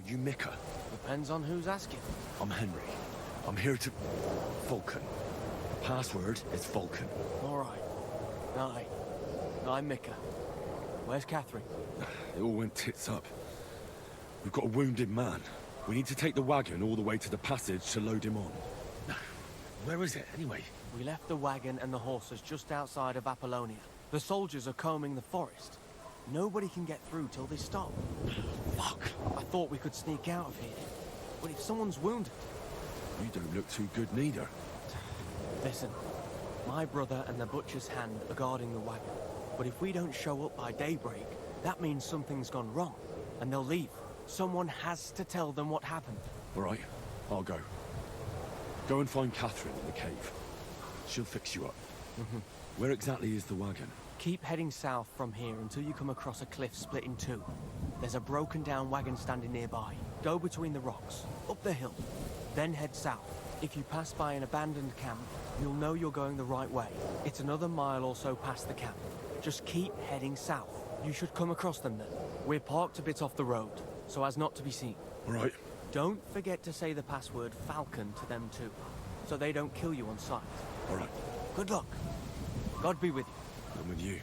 you Mika? Depends on who's asking. I'm Henry. I'm here to... Vulcan. The password is Vulcan. All right. Aye. I'm Mika. Where's Catherine? It all went tits up. We've got a wounded man. We need to take the wagon all the way to the passage to load him on. Where is it, anyway? We left the wagon and the horses just outside of Apollonia. The soldiers are combing the forest. Nobody can get through till they stop. Fuck! I thought we could sneak out of here. But if someone's wounded... You don't look too good neither. Listen, my brother and the butcher's hand are guarding the wagon. But if we don't show up by daybreak, that means something's gone wrong. And they'll leave. Someone has to tell them what happened. All right, I'll go. Go and find Catherine in the cave. She'll fix you up. Where exactly is the wagon? Keep heading south from here until you come across a cliff split in two. There's a broken down wagon standing nearby. Go between the rocks, up the hill, then head south. If you pass by an abandoned camp, you'll know you're going the right way. It's another mile or so past the camp. Just keep heading south. You should come across them then. We're parked a bit off the road, so as not to be seen. All right. Don't forget to say the password Falcon to them too, so they don't kill you on sight. All right. Good luck. God be with you. I'm with you.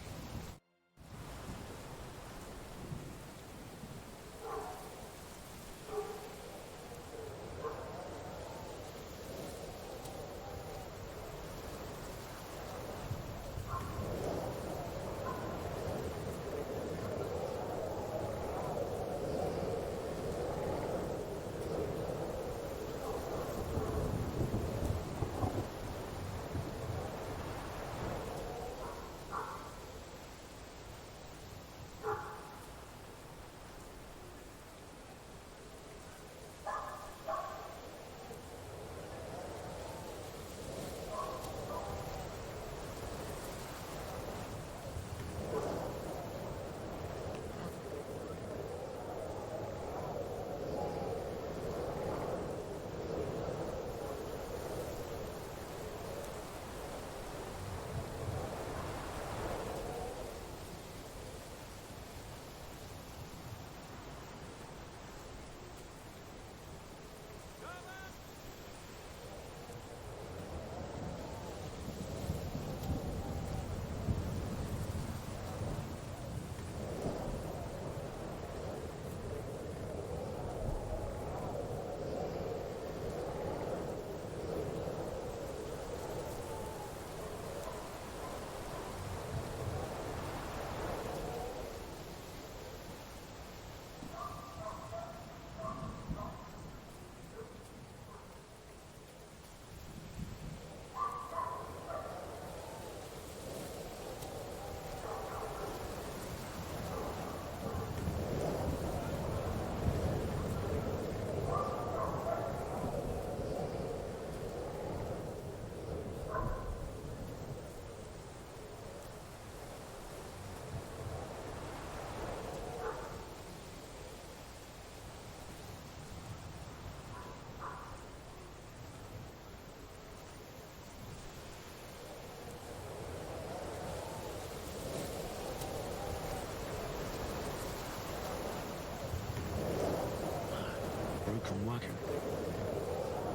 Broken wagon.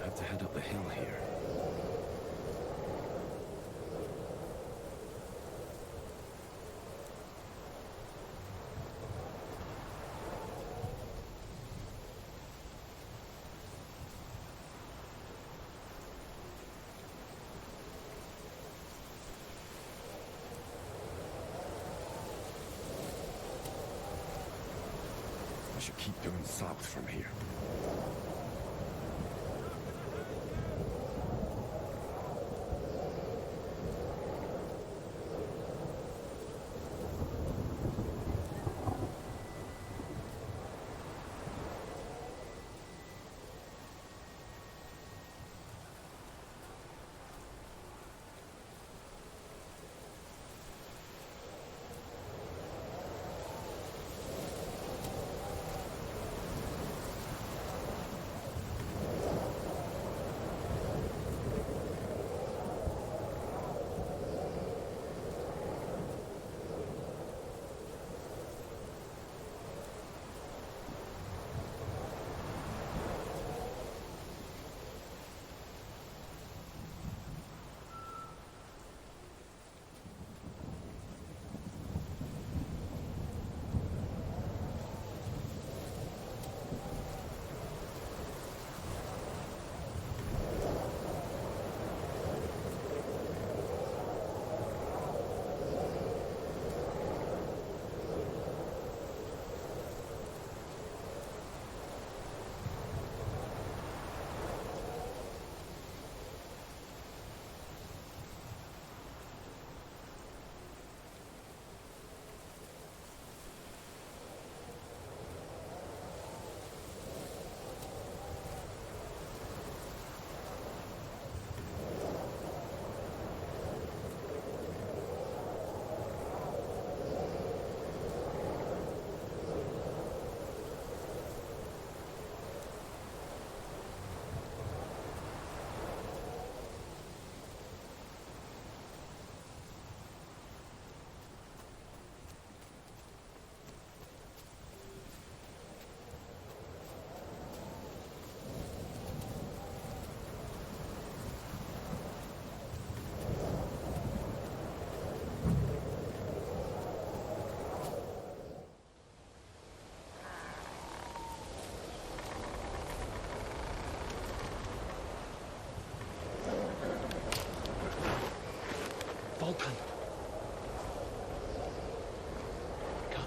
I have to head up the hill here. I should keep going south from here.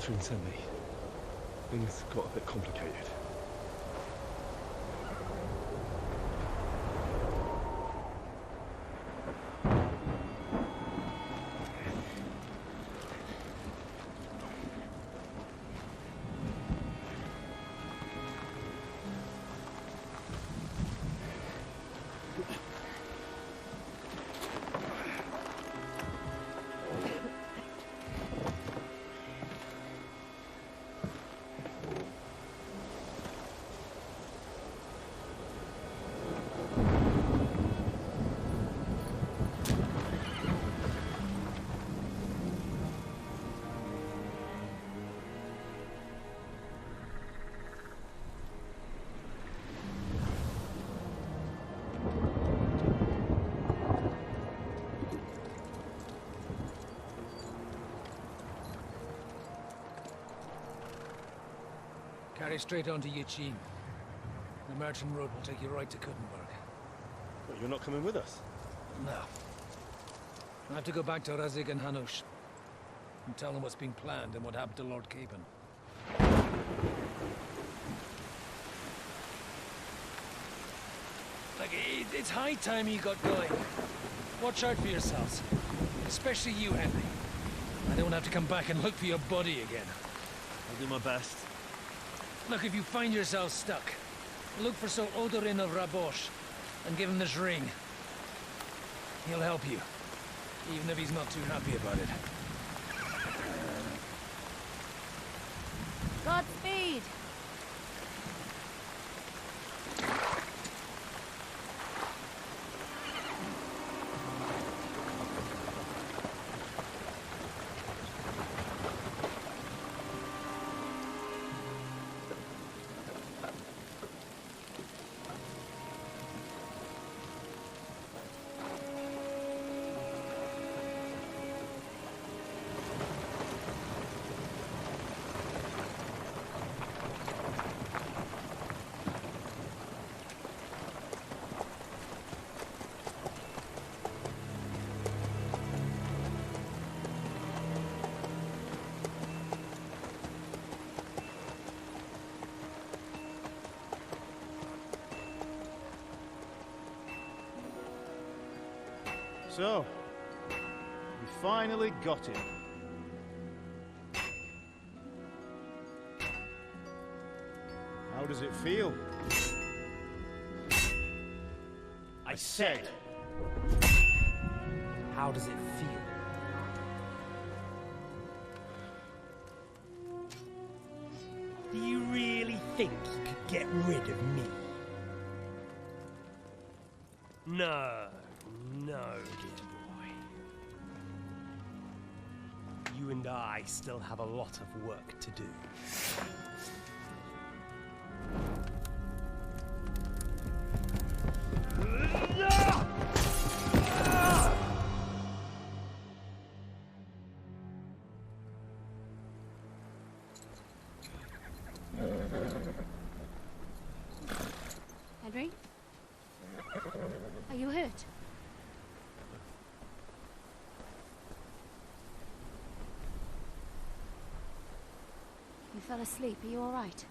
Catherine sent me. Things got a bit complicated. Carry straight on to Yichin. The merchant road will take you right to Kuttenberg. But you're not coming with us? No. I have to go back to Razik and Hanush and tell them what's been planned and what happened to Lord Capon. Like, it's high time you got going. Watch out for yourselves. Especially you, Henry. I don't have to come back and look for your body again. I'll do my best. Look, if you find yourself stuck, look for Sir Odorin of Rabosh and give him this ring. He'll help you, even if he's not too happy about it. Godspeed! So, we finally got him. How does it feel? I said. How does it feel? Do you really think you could get rid of me? No, dear boy. You and I still have a lot of work to do. Henry? Are you hurt? You fell asleep. Are you all right?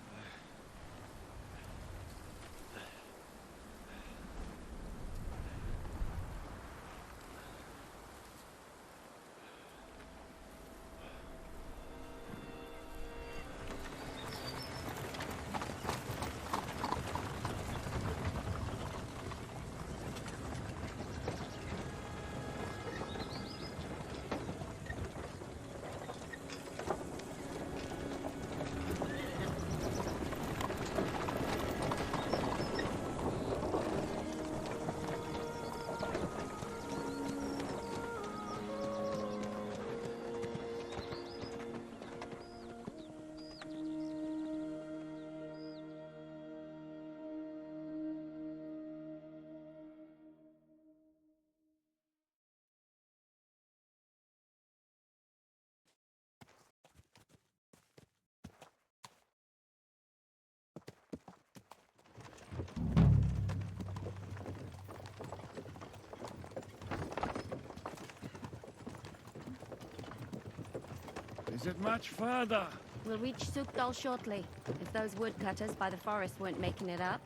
Is it much further? We'll reach Sukdal shortly, if those woodcutters by the forest weren't making it up.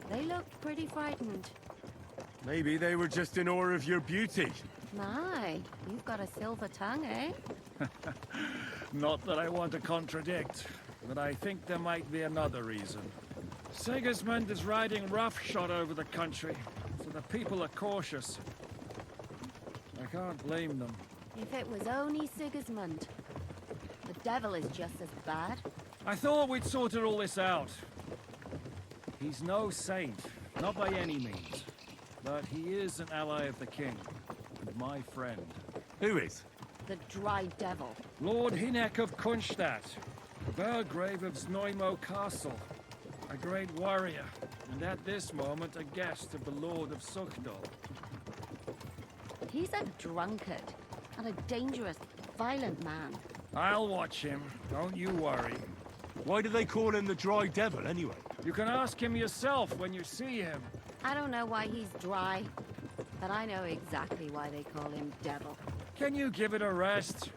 They looked pretty frightened. Maybe they were just in awe of your beauty. My, you've got a silver tongue, eh? Not that I want to contradict, but I think there might be another reason. Sigismund is riding roughshod over the country, so the people are cautious. I can't blame them. If it was only Sigismund. The devil is just as bad. I thought we'd sorted all this out. He's no saint, not by any means. But he is an ally of the king, and my friend. Who is? The dry devil. Lord Hynek of Kunstadt, Margrave of Znojmo Castle, a great warrior, and at this moment a guest of the Lord of Sukdal. He's a drunkard, and a dangerous, violent man. I'll watch him, don't you worry. Why do they call him the Dry Devil, anyway? You can ask him yourself when you see him. I don't know why he's dry, but I know exactly why they call him Devil. Can you give it a rest?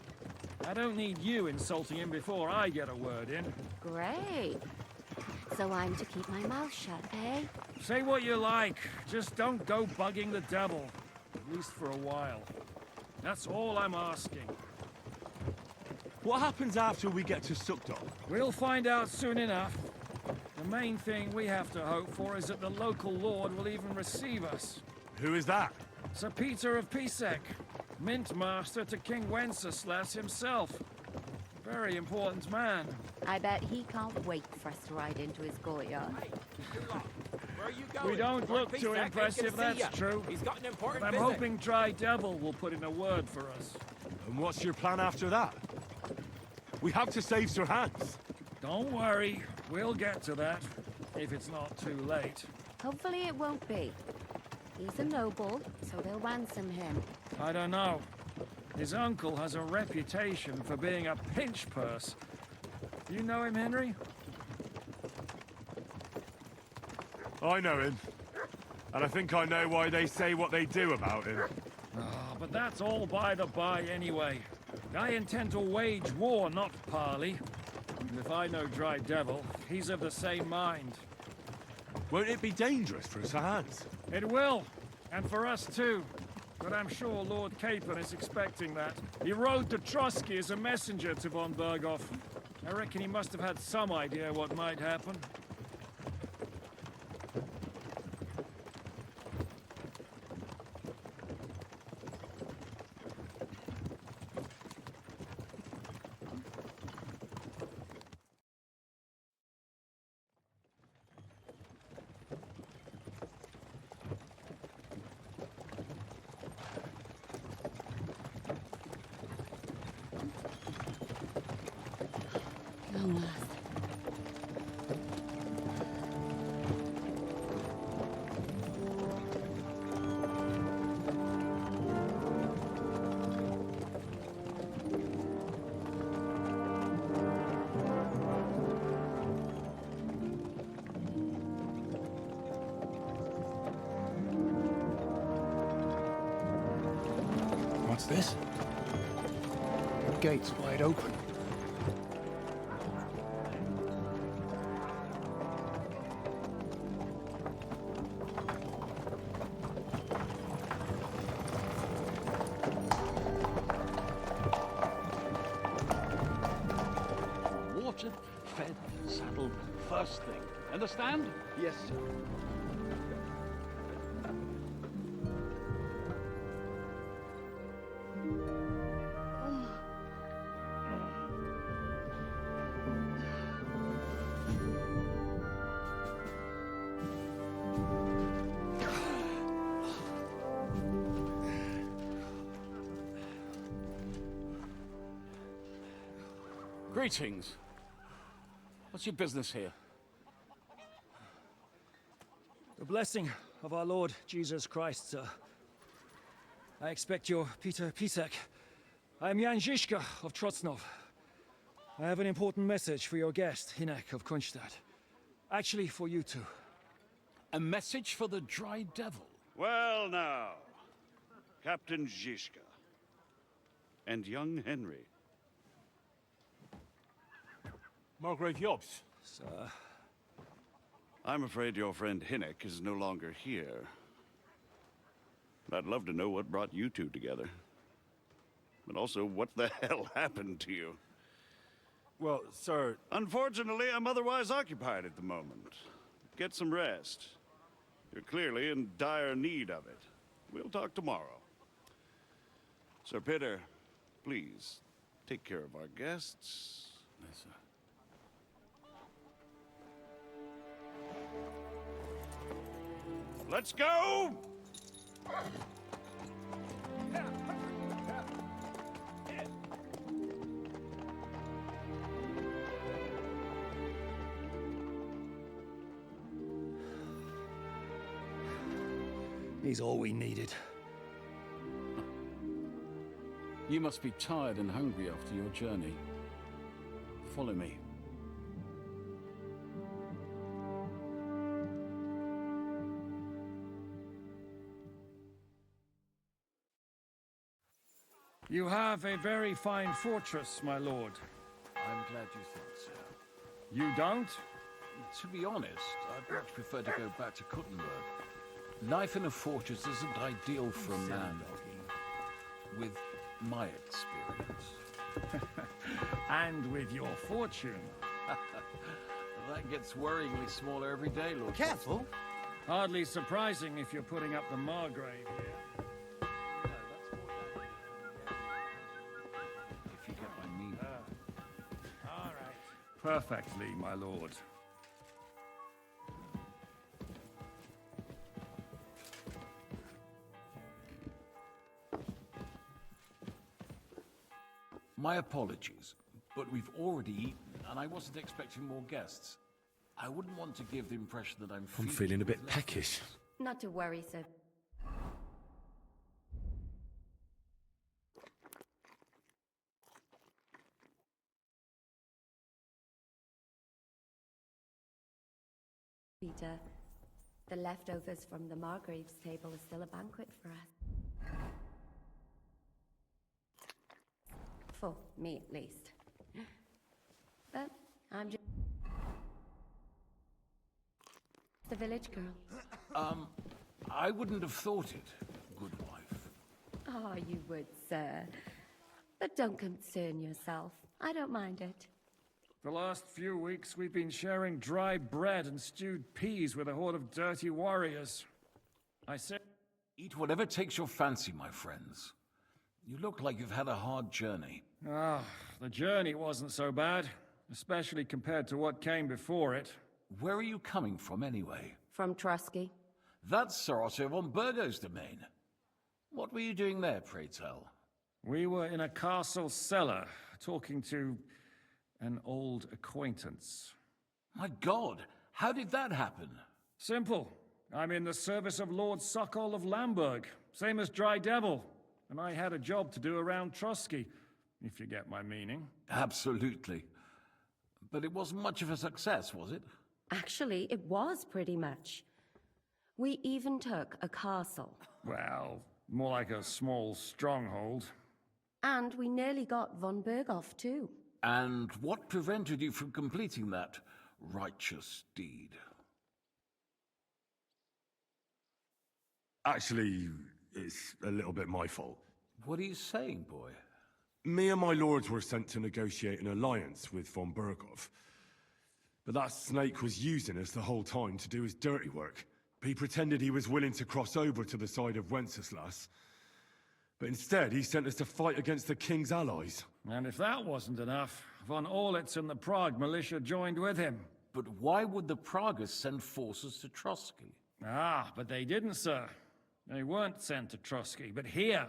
I don't need you insulting him before I get a word in. Great. So I'm to keep my mouth shut, eh? Say what you like, just don't go bugging the devil. At least for a while. That's all I'm asking. What happens after we get to Sukdal? We'll find out soon enough. The main thing we have to hope for is that the local lord will even receive us. Who is that? Sir Peter of Pisek, Mint Master to King Wenceslas himself. Very important man. I bet he can't wait for us to ride into his courtyard. Where are you going? We don't look Lord too Pisek ain't impressive, gonna see that's ya. true. He's got an important But I'm visit. hoping Dry Devil will put in a word for us. And what's your plan after that? We have to save Sir Hans. Don't worry, we'll get to that, if it's not too late. Hopefully it won't be. He's a noble, so they'll ransom him. I don't know. His uncle has a reputation for being a pinch purse. Do you know him, Henry? I know him. And I think I know why they say what they do about him. Oh, but that's all by the by anyway. I intend to wage war, not parley. And if I know Dry Devil, he's of the same mind. Won't it be dangerous for Sir Hans? It will, and for us too. But I'm sure Lord Capon is expecting that. He rode to Trotsky as a messenger to von Berghoff. I reckon he must have had some idea what might happen. Long last. What's this? The gate's wide open. Watered, fed, saddled, first thing. Understand? Yes, sir. Greetings. What's your business here? The blessing of our Lord Jesus Christ, sir. I expect you're Peter Pisek. I am Jan Žižka of Trocnov. I have an important message for your guest, Hynek of Kunstadt. Actually, for you two. A message for the Dry Devil. Well now, Captain Žižka and young Henry. Margrave Jobst. Sir. I'm afraid your friend Hinnock is no longer here. I'd love to know what brought you two together. But also, what the hell happened to you? Well, sir... Unfortunately, I'm otherwise occupied at the moment. Get some rest. You're clearly in dire need of it. We'll talk tomorrow. Sir Peter, please, take care of our guests. Yes, sir. Let's go! He's all we needed. You must be tired and hungry after your journey. Follow me. You have a very fine fortress, my lord. I'm glad you think so. You don't? To be honest, I'd much prefer to go back to Kuttenberg. Life in a fortress isn't ideal for a man with my experience. And with your fortune. That gets worryingly smaller every day, Lord. Careful. Hardly surprising if you're putting up the Margrave here. If you get my meaning. All right. Perfectly, my lord. My apologies, but we've already eaten, and I wasn't expecting more guests. I wouldn't want to give the impression that I'm feeling a bit with less peckish. Not to worry, sir. Peter, the leftovers from the Margrave's table is still a banquet for us. For me, at least. But I'm just the village girl. I wouldn't have thought it, good wife. Oh, you would, sir. But don't concern yourself. I don't mind it. The last few weeks we've been sharing dry bread and stewed peas with a horde of dirty warriors. I said... Eat whatever takes your fancy, my friends. You look like you've had a hard journey. Ah, the journey wasn't so bad, especially compared to what came before it. Where are you coming from, anyway? From Trusky. That's Sir Otto von Burgo's domain. What were you doing there, pray tell? We were in a castle cellar, talking to an old acquaintance. My God, how did that happen? Simple. I'm in the service of Lord Sokol of Lamberg, same as Dry Devil, and I had a job to do around Trusky, if you get my meaning. Absolutely. But it wasn't much of a success, was it? Actually, it was pretty much. We even took a castle. Well, more like a small stronghold. And we nearly got von Berghoff, too. And what prevented you from completing that righteous deed? Actually, it's a little bit my fault. What are you saying, boy? Me and my lords were sent to negotiate an alliance with von Berghoff. But that snake was using us the whole time to do his dirty work. He pretended he was willing to cross over to the side of Wenceslas. But instead, he sent us to fight against the king's allies. And if that wasn't enough, von Orlitz and the Prague militia joined with him. But why would the Praguers send forces to Trusky? Ah, but they didn't, sir. They weren't sent to Trusky, but here.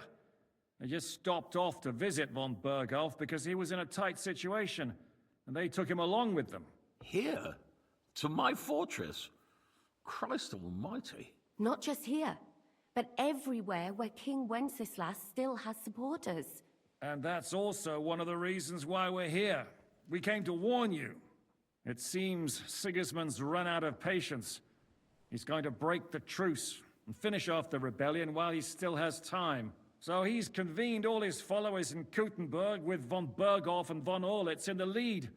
They just stopped off to visit von Berghoff because he was in a tight situation, and they took him along with them. Here? To my fortress? Christ almighty. Not just here, but everywhere where King Wenceslas still has supporters. And that's also one of the reasons why we're here. We came to warn you. It seems Sigismund's run out of patience. He's going to break the truce and finish off the rebellion while he still has time. So he's convened all his followers in Kuttenberg with von Berghoff and von Orlitz in the lead.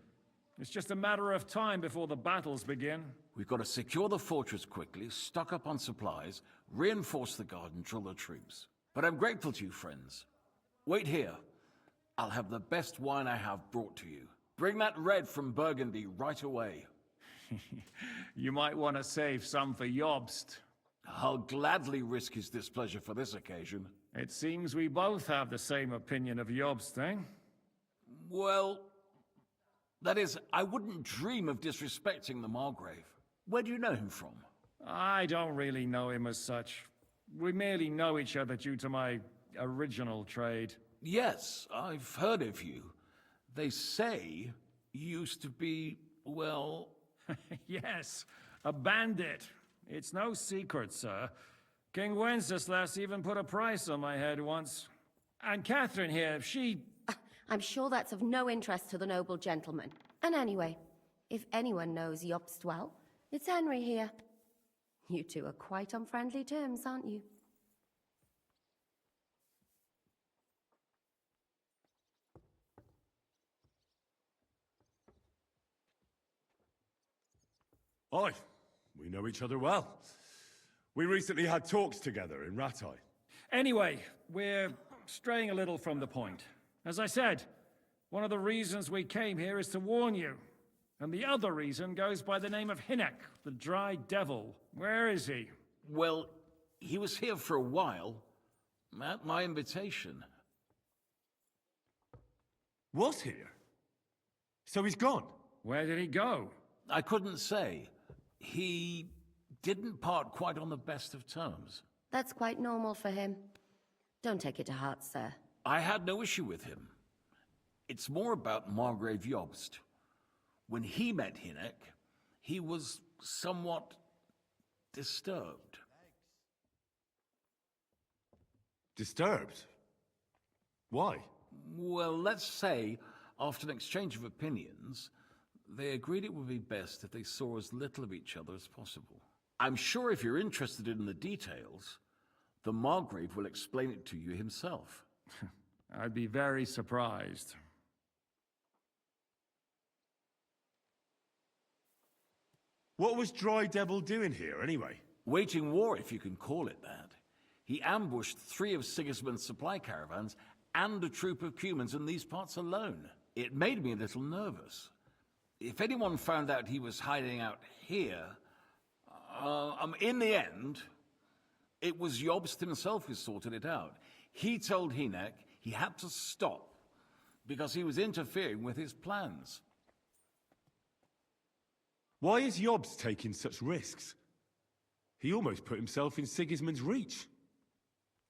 It's just a matter of time before the battles begin. We've got to secure the fortress quickly, stock up on supplies, reinforce the guard and drill the troops. But I'm grateful to you, friends. Wait here. I'll have the best wine I have brought to you. Bring that red from Burgundy right away. You might want to save some for Jobst. I'll gladly risk his displeasure for this occasion. It seems we both have the same opinion of Jobst, eh? Well, that is, I wouldn't dream of disrespecting the Margrave. Where do you know him from? I don't really know him as such. We merely know each other due to my original trade. Yes, I've heard of you. They say you used to be, well... Yes, a bandit. It's no secret, sir. King Wenceslas even put a price on my head once. And Catherine here, she... I'm sure that's of no interest to the noble gentleman. And anyway, if anyone knows Jobst well, it's Henry here. You two are quite on friendly terms, aren't you? Aye, we know each other well. We recently had talks together in Ratai. Anyway, we're straying a little from the point. As I said, one of the reasons we came here is to warn you. And the other reason goes by the name of Hinnek, the Dry Devil. Where is he? Well, he was here for a while, at my invitation. Was here? So he's gone? Where did he go? I couldn't say. He didn't part quite on the best of terms. That's quite normal for him. Don't take it to heart, sir. I had no issue with him. It's more about Margrave Jobst. When he met Hinnek, he was somewhat disturbed. Disturbed? Why? Well, let's say, after an exchange of opinions, they agreed it would be best if they saw as little of each other as possible. I'm sure if you're interested in the details, the Margrave will explain it to you himself. I'd be very surprised. What was Dry Devil doing here, anyway? Waging war, if you can call it that. He ambushed 3 of Sigismund's supply caravans and a troop of Cumans in these parts alone. It made me a little nervous. If anyone found out he was hiding out here, in the end, it was Jobst himself who sorted it out. He told Hinnek he had to stop because he was interfering with his plans. Why is Jobst taking such risks? He almost put himself in Sigismund's reach.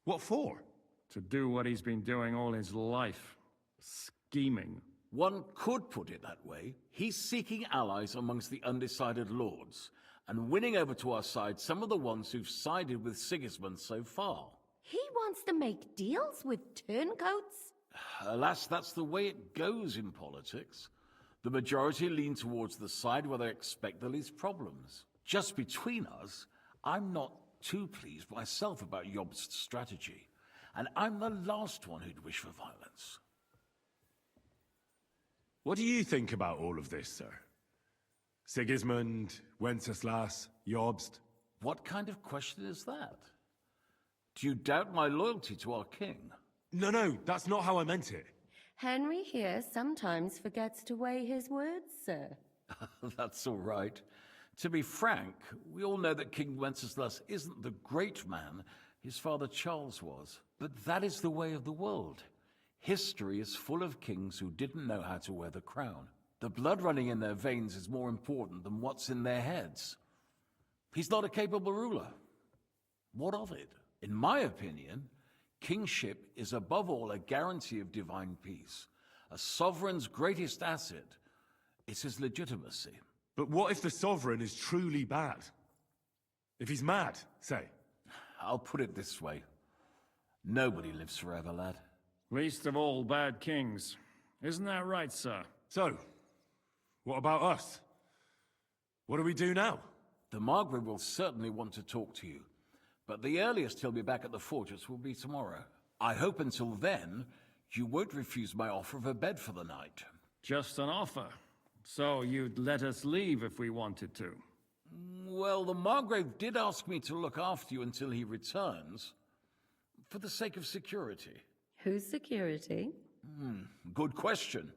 What for? To do what he's been doing all his life. Scheming. One could put it that way. He's seeking allies amongst the undecided lords, and winning over to our side some of the ones who've sided with Sigismund so far. He wants to make deals with turncoats? Alas, that's the way it goes in politics. The majority lean towards the side where they expect the least problems. Just between us, I'm not too pleased myself about Jobst's strategy, and I'm the last one who'd wish for violence. What do you think about all of this, sir? Sigismund, Wenceslas, Jobst? What kind of question is that? Do you doubt my loyalty to our king? No, that's not how I meant it. Henry here sometimes forgets to weigh his words, sir. That's all right. To be frank, we all know that King Wenceslas isn't the great man his father Charles was. But that is the way of the world. History is full of kings who didn't know how to wear the crown. The blood running in their veins is more important than what's in their heads. He's not a capable ruler. What of it? In my opinion, kingship is above all a guarantee of divine peace. A sovereign's greatest asset is his legitimacy. But what if the sovereign is truly bad? If he's mad, say? I'll put it this way. Nobody lives forever, lad. Least of all bad kings. Isn't that right, sir? So, what about us? What do we do now? The Margrave will certainly want to talk to you, but the earliest he'll be back at the fortress will be tomorrow. I hope until then, you won't refuse my offer of a bed for the night. Just an offer. So you'd let us leave if we wanted to? Well, the Margrave did ask me to look after you until he returns, for the sake of security. Whose security? Good question.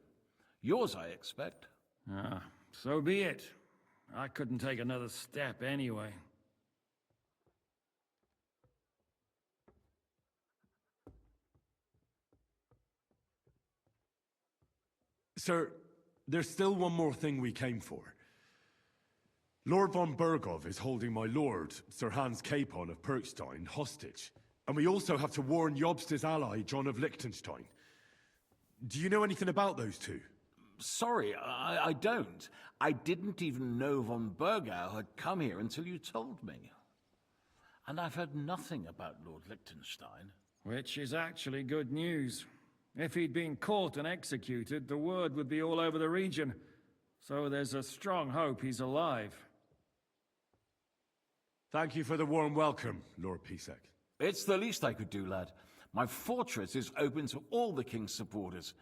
Yours, I expect. Ah, so be it. I couldn't take another step anyway. Sir, there's still one more thing we came for. Lord von Bergov is holding my lord, Sir Hans Capon of Perkstein, hostage. And we also have to warn Jobst's ally, John of Liechtenstein. Do you know anything about those two? Sorry, I don't. I didn't even know von Bergau had come here until you told me. And I've heard nothing about Lord Liechtenstein. Which is actually good news. If he'd been caught and executed, the word would be all over the region. So there's a strong hope he's alive. Thank you for the warm welcome, Lord Pisek. It's the least I could do, lad. My fortress is open to all the king's supporters,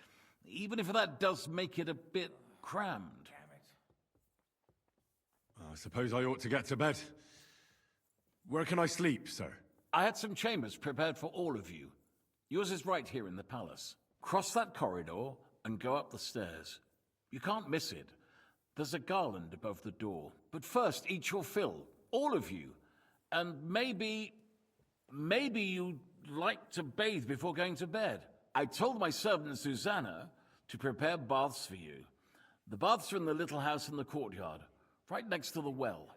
even if that does make it a bit crammed. I suppose I ought to get to bed. Where can I sleep, sir? I had some chambers prepared for all of you. Yours is right here in the palace. Cross that corridor and go up the stairs. You can't miss it. There's a garland above the door. But first, eat your fill, all of you. And maybe you'd like to bathe before going to bed. I told my servant Susanna to prepare baths for you. The baths are in the little house in the courtyard, right next to the well.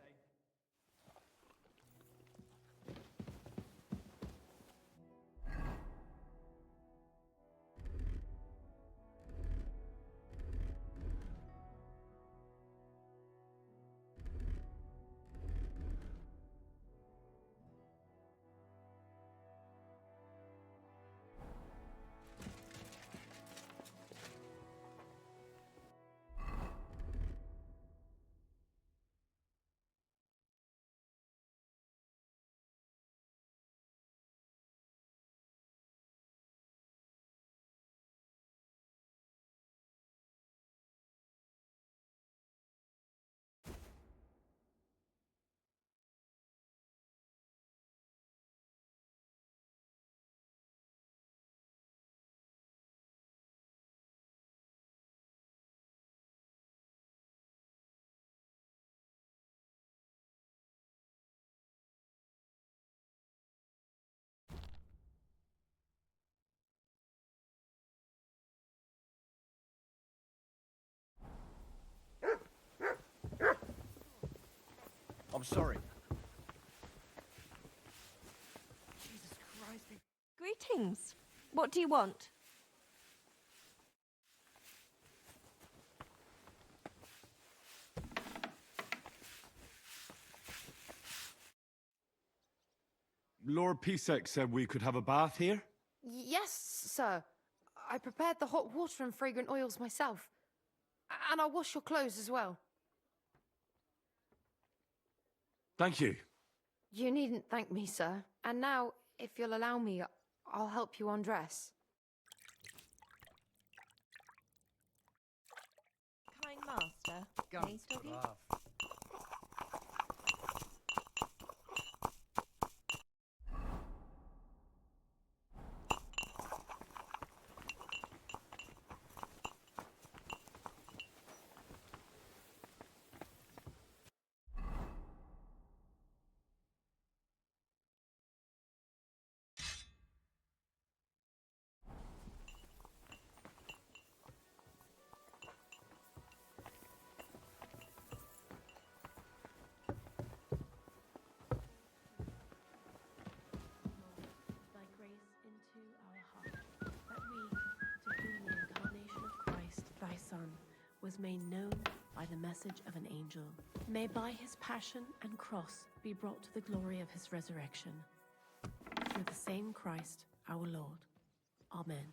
I'm sorry. Jesus Christ. Greetings. What do you want? Lord Pisek said we could have a bath here? Yes, sir. I prepared the hot water and fragrant oils myself. And I'll wash your clothes as well. Thank you. You needn't thank me, sir. And now, if you'll allow me, I'll help you undress. Kind master. Hey, Stoggy? Was made known by the message of an angel. May by his passion and cross be brought to the glory of his resurrection. Through the same Christ, our Lord. Amen.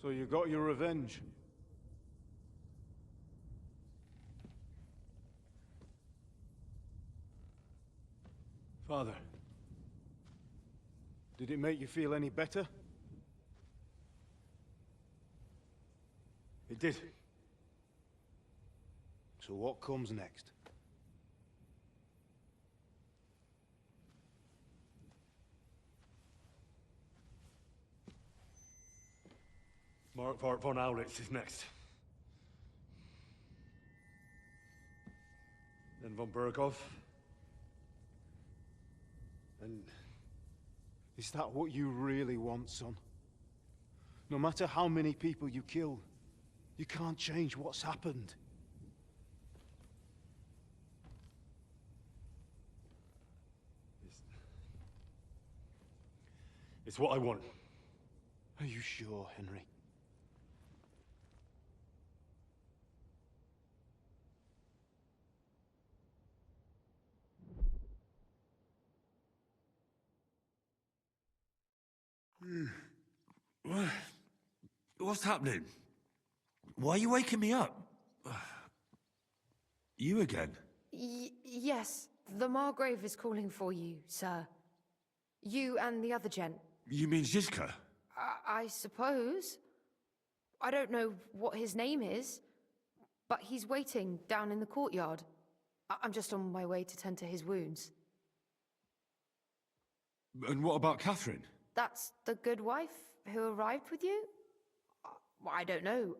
So you got your revenge? Father, did it make you feel any better? It did. So what comes next? Mark von Aulitz is next. Then von Burgov. And is that what you really want, son? No matter how many people you kill, you can't change what's happened. It's what I want. Are you sure, Henry? What's happening? Why are you waking me up? You again? Yes, the Margrave is calling for you, sir. You and the other gent. You mean Zizka? I suppose. I don't know what his name is, but he's waiting down in the courtyard. I'm just on my way to tend to his wounds. And what about Catherine? That's the good wife who arrived with you? I don't know.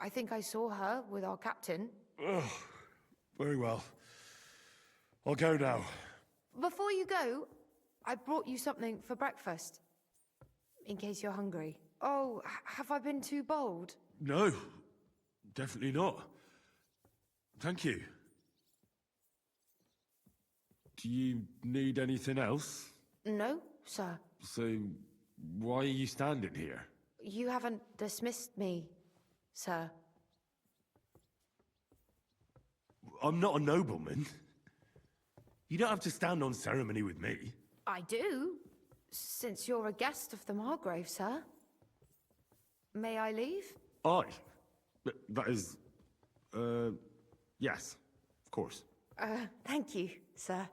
I think I saw her with our captain. Ugh. Very well. I'll go now. Before you go, I brought you something for breakfast. In case you're hungry. Oh, have I been too bold? No, definitely not. Thank you. Do you need anything else? No, sir. So, why are you standing here? You haven't dismissed me, sir. I'm not a nobleman. You don't have to stand on ceremony with me. I do, since you're a guest of the Margrave, sir. May I leave? That is... yes, of course. Thank you, sir.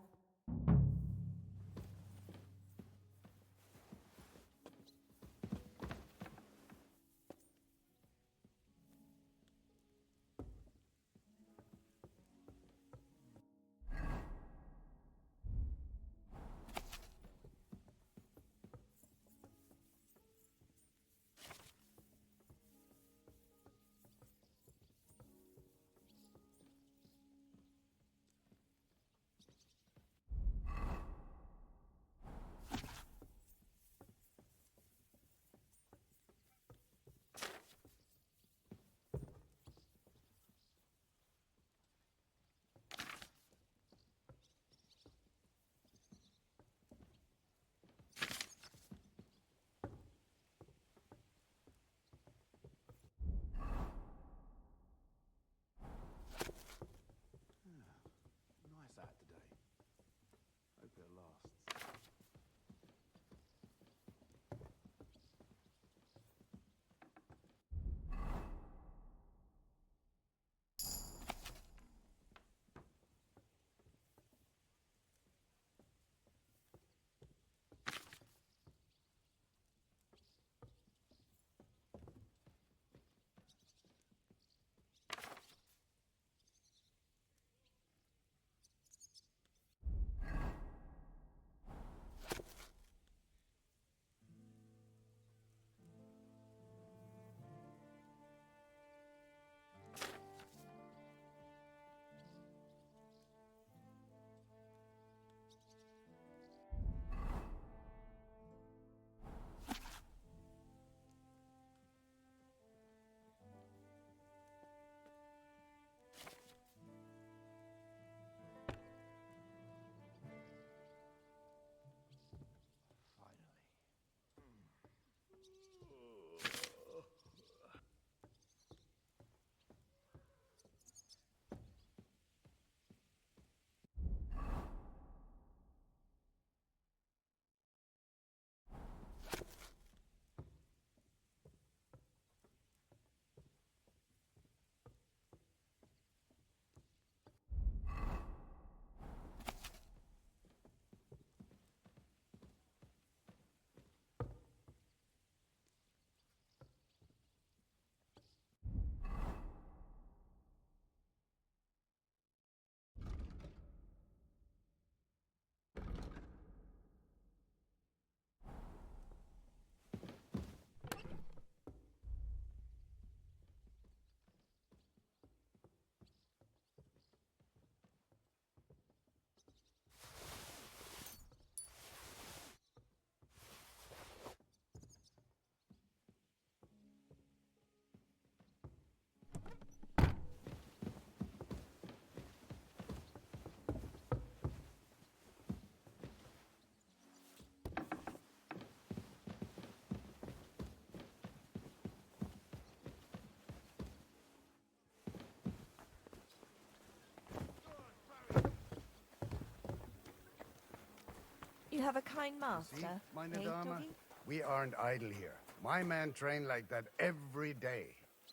have a kind master, Meine eh, Dame? doggy? We aren't idle here. My men train like that every day.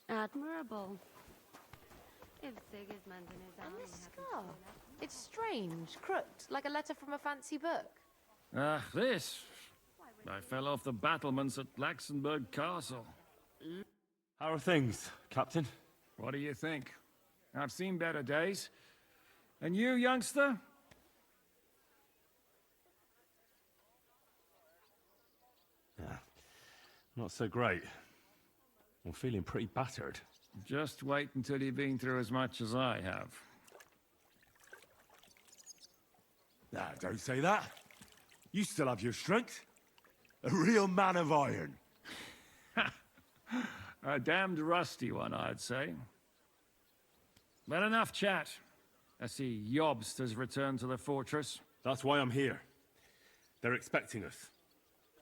Admirable. If Sigismund and his And army this happen scar. It's strange, crooked, like a letter from a fancy book. Ah, this. I fell off the battlements at Laxenburg Castle. How are things, Captain? What do you think? I've seen better days. And you, youngster? Yeah, not so great. I'm feeling pretty battered. Just wait until you've been through as much as I have. Nah, don't say that. You still have your strength. A real man of iron. A damned rusty one, I'd say. But enough chat. I see Jobst has returned to the fortress. That's why I'm here. They're expecting us.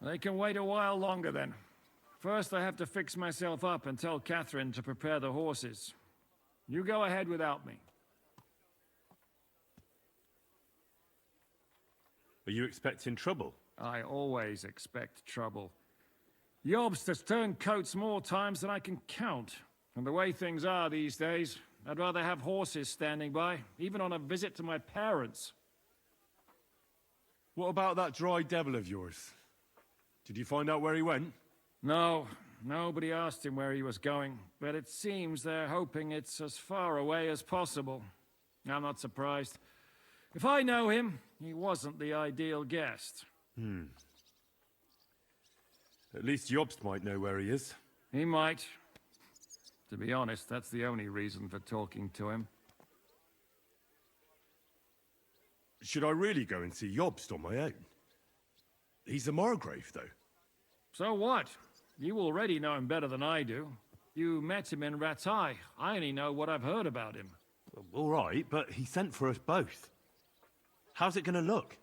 They can wait a while longer then. First, I have to fix myself up and tell Catherine to prepare the horses. You go ahead without me. Are you expecting trouble? I always expect trouble. Jobst has turned coats more times than I can count. And the way things are these days, I'd rather have horses standing by, even on a visit to my parents. What about that dry devil of yours? Did you find out where he went? No, nobody asked him where he was going, but it seems they're hoping it's as far away as possible. I'm not surprised. If I know him, he wasn't the ideal guest. At least Jobst might know where he is. He might. To be honest, that's the only reason for talking to him. Should I really go and see Jobst on my own? He's a Margrave, though. So what? You already know him better than I do. You met him in Ratai. I only know what I've heard about him. All right, but he sent for us both. How's it gonna look?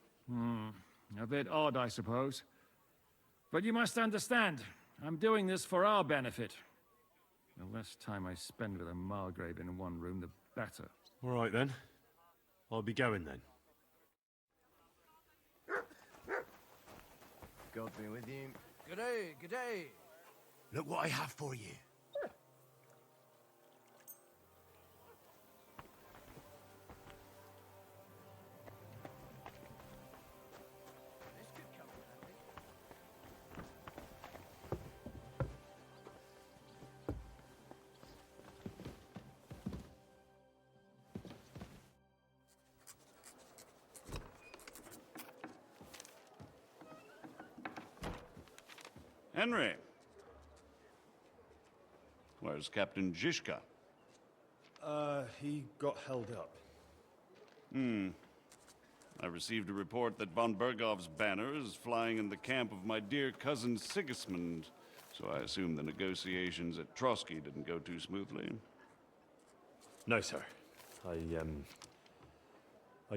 A bit odd, I suppose. But you must understand, I'm doing this for our benefit. The less time I spend with a Margrave in one room, the better. All right, then. I'll be going, then. God be with you. G'day, g'day. Look what I have for you. Henry. Where's Captain Zizka? He got held up. I received a report that von Bergov's banner is flying in the camp of my dear cousin Sigismund, so I assume the negotiations at Trotsky didn't go too smoothly. No, sir. I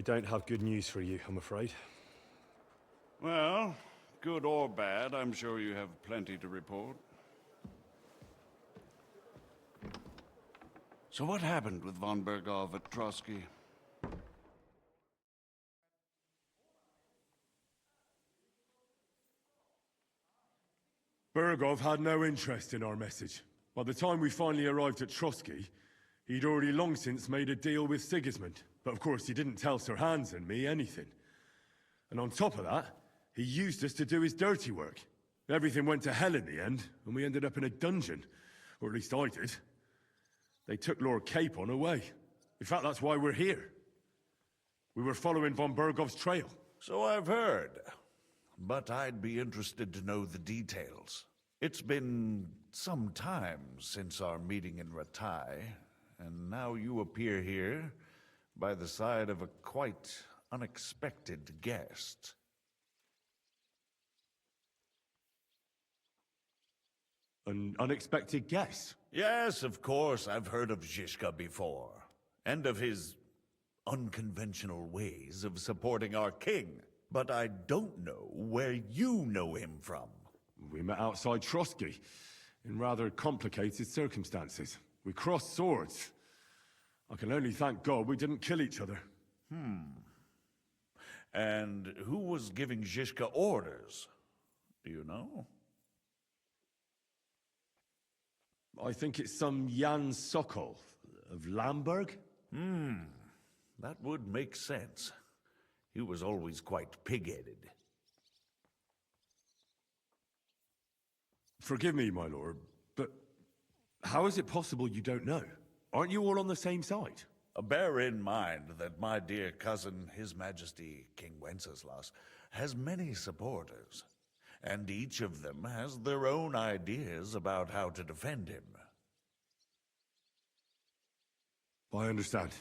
don't have good news for you, I'm afraid. Well, good or bad, I'm sure you have plenty to report. So what happened with von Bergov at Trotsky? Bergov had no interest in our message. By the time we finally arrived at Trotsky, he'd already long since made a deal with Sigismund. But of course, he didn't tell Sir Hans and me anything. And on top of that, he used us to do his dirty work. Everything went to hell in the end, and we ended up in a dungeon. Or at least I did. They took Lord Capon away. In fact, that's why we're here. We were following von Bergov's trail. So I've heard. But I'd be interested to know the details. It's been some time since our meeting in Ratai, and now you appear here by the side of a quite unexpected guest. An unexpected guest? Yes, of course, I've heard of Zizka before, and of his unconventional ways of supporting our king. But I don't know where you know him from. We met outside Trotsky, in rather complicated circumstances. We crossed swords. I can only thank God we didn't kill each other. And who was giving Zhishka orders? Do you know? I think it's some Jan Sokol of Lamberg. That would make sense. He was always quite pig-headed. Forgive me, my lord, but how is it possible you don't know? Aren't you all on the same side? Bear in mind that my dear cousin, His Majesty King Wenceslas, has many supporters, and each of them has their own ideas about how to defend him. I understand.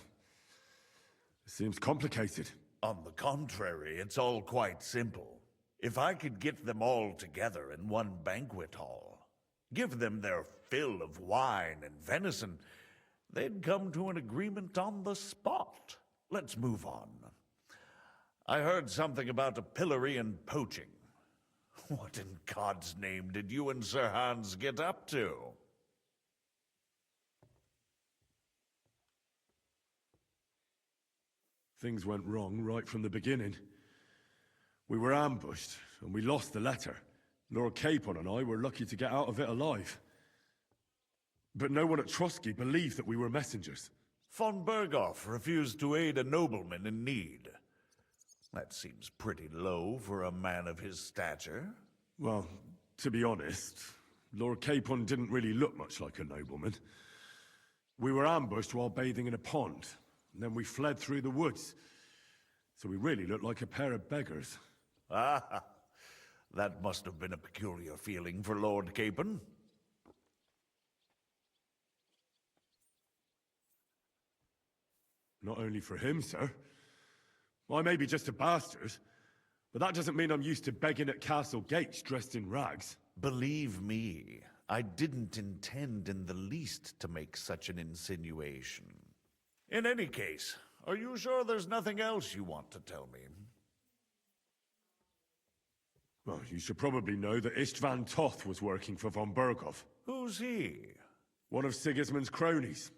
It seems complicated. On the contrary, it's all quite simple. If I could get them all together in one banquet hall, give them their fill of wine and venison, they'd come to an agreement on the spot. Let's move on. I heard something about a pillory and poaching. What in God's name did you and Sir Hans get up to? Things went wrong right from the beginning. We were ambushed, and we lost the letter. Lord Capon and I were lucky to get out of it alive. But no one at Trotsky believed that we were messengers. Von Berghoff refused to aid a nobleman in need. That seems pretty low for a man of his stature. Well, to be honest, Lord Capon didn't really look much like a nobleman. We were ambushed while bathing in a pond, and then we fled through the woods. So we really looked like a pair of beggars. Ah, that must have been a peculiar feeling for Lord Capon. Not only for him, sir. I may be just a bastard, but that doesn't mean I'm used to begging at castle gates dressed in rags. Believe me, I didn't intend in the least to make such an insinuation. In any case, are you sure there's nothing else you want to tell me? Well, you should probably know that Istvan Toth was working for von Berghoff. Who's he? One of Sigismund's cronies.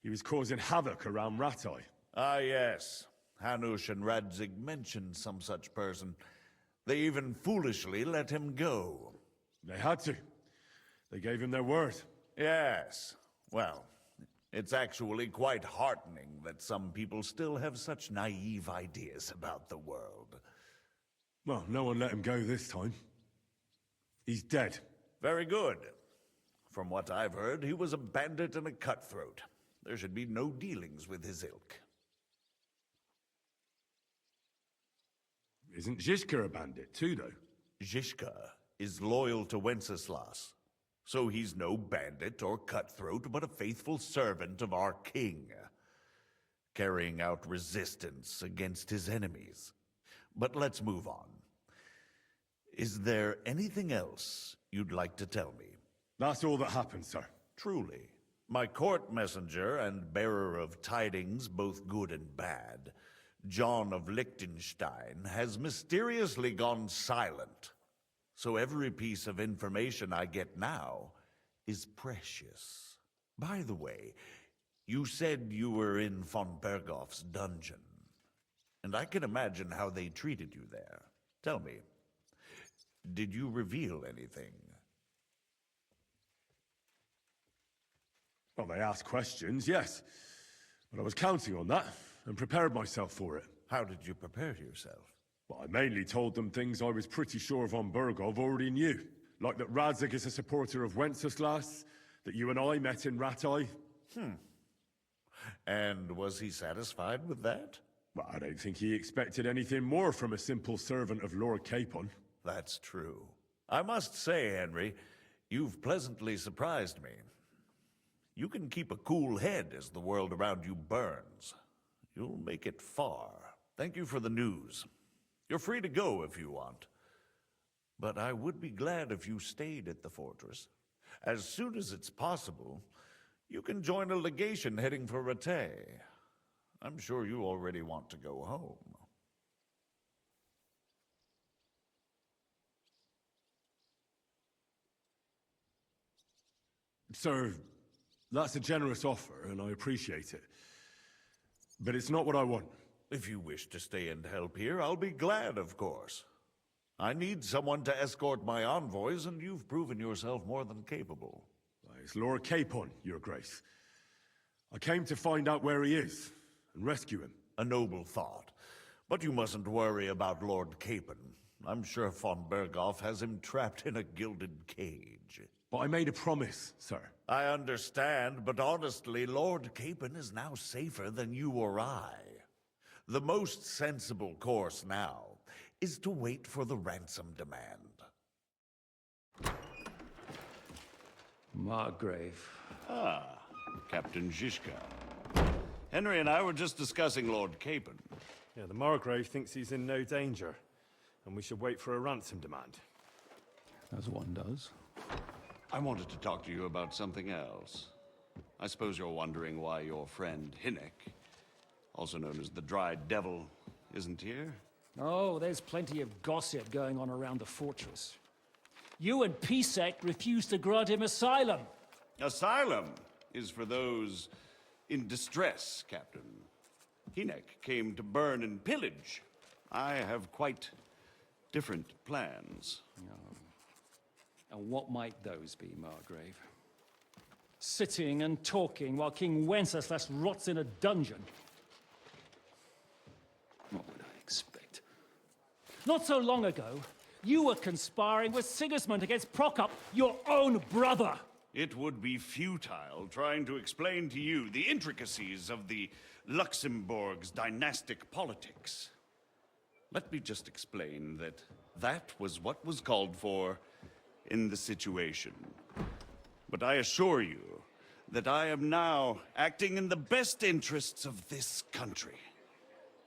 He was causing havoc around Ratai. Ah, yes. Hanush and Radzig mentioned some such person. They even foolishly let him go. They had to. They gave him their word. Yes. Well, it's actually quite heartening that some people still have such naive ideas about the world. Well, no one let him go this time. He's dead. Very good. From what I've heard, he was a bandit and a cutthroat. There should be no dealings with his ilk. Isn't Zhishka a bandit too, though? Zhishka is loyal to Wenceslas, so he's no bandit or cutthroat, but a faithful servant of our king, carrying out resistance against his enemies. But let's move on. Is there anything else you'd like to tell me? That's all that happened, sir. Truly. My court messenger and bearer of tidings, both good and bad, John of Liechtenstein, has mysteriously gone silent. So every piece of information I get now is precious. By the way, you said you were in von Berghoff's dungeon, and I can imagine how they treated you there. Tell me, did you reveal anything? Well, they asked questions, yes. But I was counting on that, and prepared myself for it. How did you prepare yourself? Well, I mainly told them things I was pretty sure von Berghoff already knew. Like that Radzig is a supporter of Wenceslas, that you and I met in Ratai. And was he satisfied with that? Well, I don't think he expected anything more from a simple servant of Lord Capon. That's true. I must say, Henry, you've pleasantly surprised me. You can keep a cool head as the world around you burns. You'll make it far. Thank you for the news. You're free to go if you want. But I would be glad if you stayed at the fortress. As soon as it's possible, you can join a legation heading for Rattay. I'm sure you already want to go home. Sir, that's a generous offer, and I appreciate it. But it's not what I want. If you wish to stay and help here, I'll be glad, of course. I need someone to escort my envoys, and you've proven yourself more than capable. It's Lord Capon, Your Grace. I came to find out where he is, and rescue him. A noble thought. But you mustn't worry about Lord Capon. I'm sure von Berghoff has him trapped in a gilded cage. But I made a promise, sir. I understand, but honestly, Lord Capon is now safer than you or I. The most sensible course now is to wait for the ransom demand. Margrave. Ah, Captain Zizka. Henry and I were just discussing Lord Capon. Yeah, the Margrave thinks he's in no danger, and we should wait for a ransom demand. As one does. I wanted to talk to you about something else. I suppose you're wondering why your friend Hinnek, also known as the Dried Devil, isn't here? Oh, there's plenty of gossip going on around the fortress. You and Pisek refused to grant him asylum. Asylum is for those in distress, Captain. Hinnek came to burn and pillage. I have quite different plans. Oh. And what might those be, Margrave? Sitting and talking while King Wenceslas rots in a dungeon. What would I expect? Not so long ago, you were conspiring with Sigismund against Prokop, your own brother. It would be futile trying to explain to you the intricacies of the Luxembourg's dynastic politics. Let me just explain that that was what was called for in the situation. But I assure you that I am now acting in the best interests of this country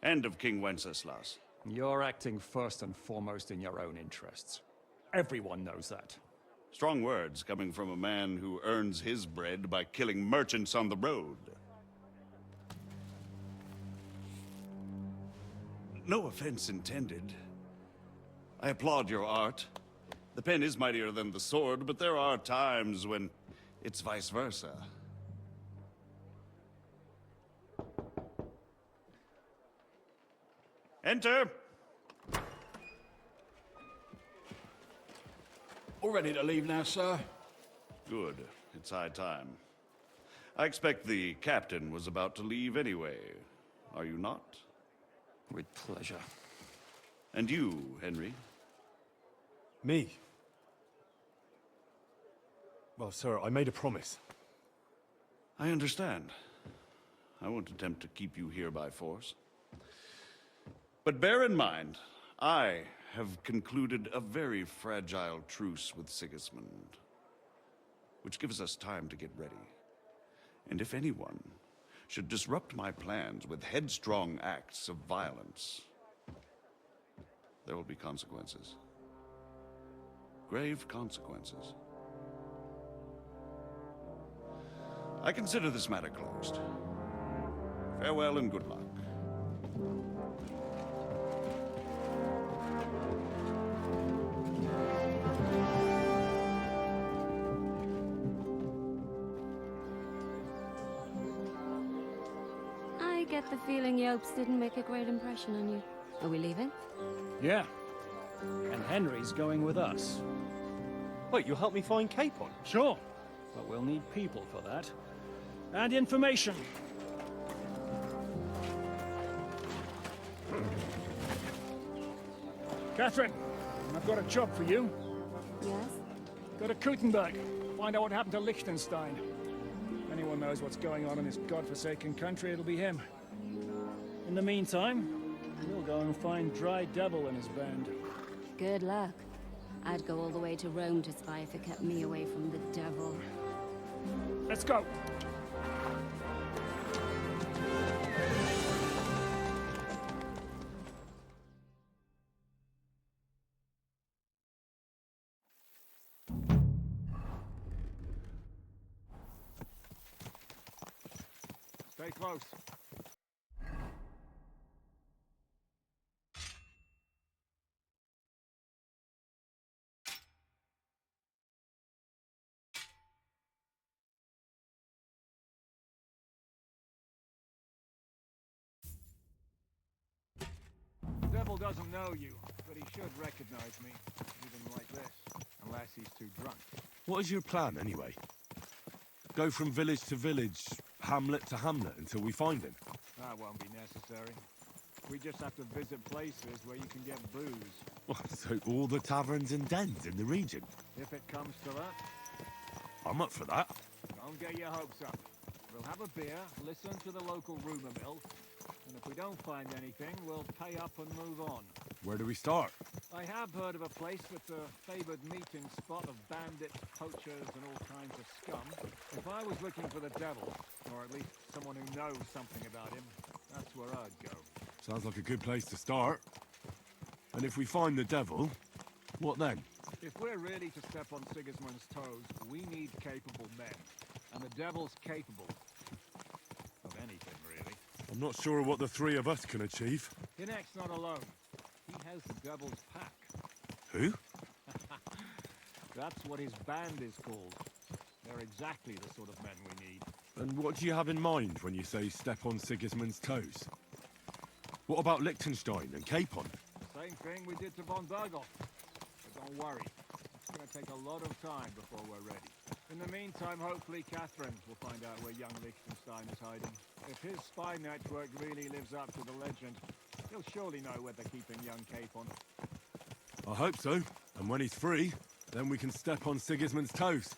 and of King Wenceslas. You're acting first and foremost in your own interests. Everyone knows that. Strong words coming from a man who earns his bread by killing merchants on the road. No offense intended. I applaud your art. The pen is mightier than the sword, but there are times when it's vice versa. Enter! All ready to leave now, sir? Good. It's high time. I expect the captain was about to leave anyway. Are you not? With pleasure. And you, Henry? Me? Well, sir, I made a promise. I understand. I won't attempt to keep you here by force. But bear in mind, I have concluded a very fragile truce with Sigismund, which gives us time to get ready. And if anyone should disrupt my plans with headstrong acts of violence, there will be consequences. Grave consequences. I consider this matter closed. Farewell and good luck. I get the feeling Jobst didn't make a great impression on you. Are we leaving? Yeah. And Henry's going with us. Wait, you'll help me find Capon? Sure. But we'll need people for that. And information. Catherine, I've got a job for you. Yes? Go to Kuttenberg. Find out what happened to Liechtenstein. If anyone knows what's going on in this godforsaken country, it'll be him. In the meantime, we'll go and find Dry Devil and his band. Good luck. I'd go all the way to Rome to spy if it kept me away from the devil. Let's go! Stay close. doesn't know you, but he should recognize me, even like this, unless he's too drunk. What is your plan, anyway? Go from village to village, hamlet to hamlet, until we find him? That won't be necessary. We just have to visit places where you can get booze. So all the taverns and dens in the region? If it comes to that. I'm up for that. Don't get your hopes up. We'll have a beer, listen to the local rumor mill, and if we don't find anything, we'll pay up and move on. Where do we start? I have heard of a place that's a favoured meeting spot of bandits, poachers, and all kinds of scum. If I was looking for the devil, or at least someone who knows something about him, that's where I'd go. Sounds like a good place to start. And if we find the devil, what then? If we're really to step on Sigismund's toes, we need capable men. And the devil's capable of anything, really. I'm not sure what the three of us can achieve. Hinek's not alone. He has the devil's pack. Who? That's what his band is called. They're exactly the sort of men we need. And what do you have in mind when you say step on Sigismund's toes? What about Liechtenstein and Capon? Same thing we did to von Berghoff. But don't worry, it's going to take a lot of time before we're ready. In the meantime, hopefully Catherine will find out where young Liechtenstein is hiding. If his spy network really lives up to the legend, he'll surely know where they're keeping young Capon. I hope so. And when he's free, then we can step on Sigismund's toes.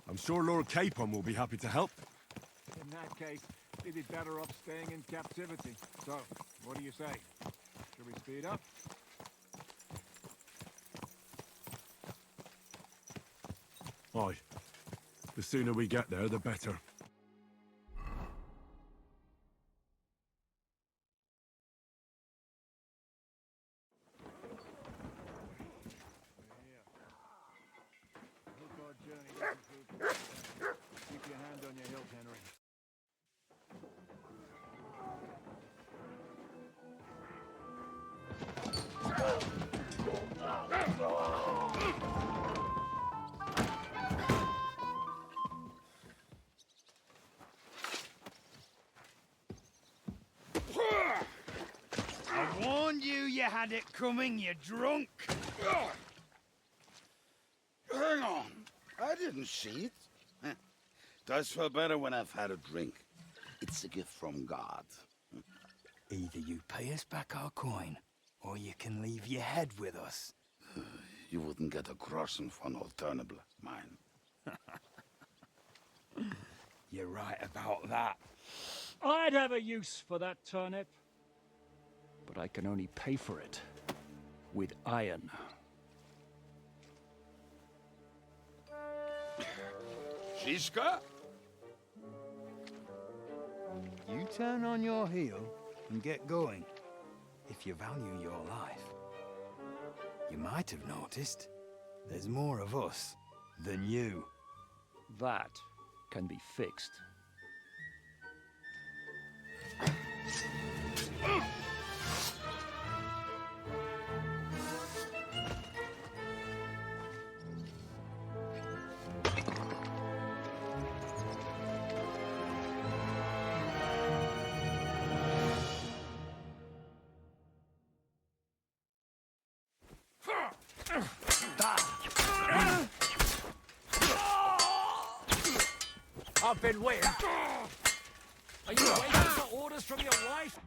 I'm sure Lord Capon will be happy to help. In that case, he'd be better off staying in captivity. So, what do you say? Should we speed up? Aye. The sooner we get there, the better. Keep your hand on your hilt, Henry. I warned you had it coming, you drunk. Hang on. I didn't see it. Does feel better when I've had a drink. It's a gift from God. Either you pay us back our coin, or you can leave your head with us. You wouldn't get a crossing for an alternative, mine. You're right about that. I'd have a use for that turnip. But I can only pay for it with iron. Shiska? You turn on your heel and get going, if you value your life. You might have noticed, there's more of us than you. That can be fixed. I've been waiting. Are you waiting for orders from your wife?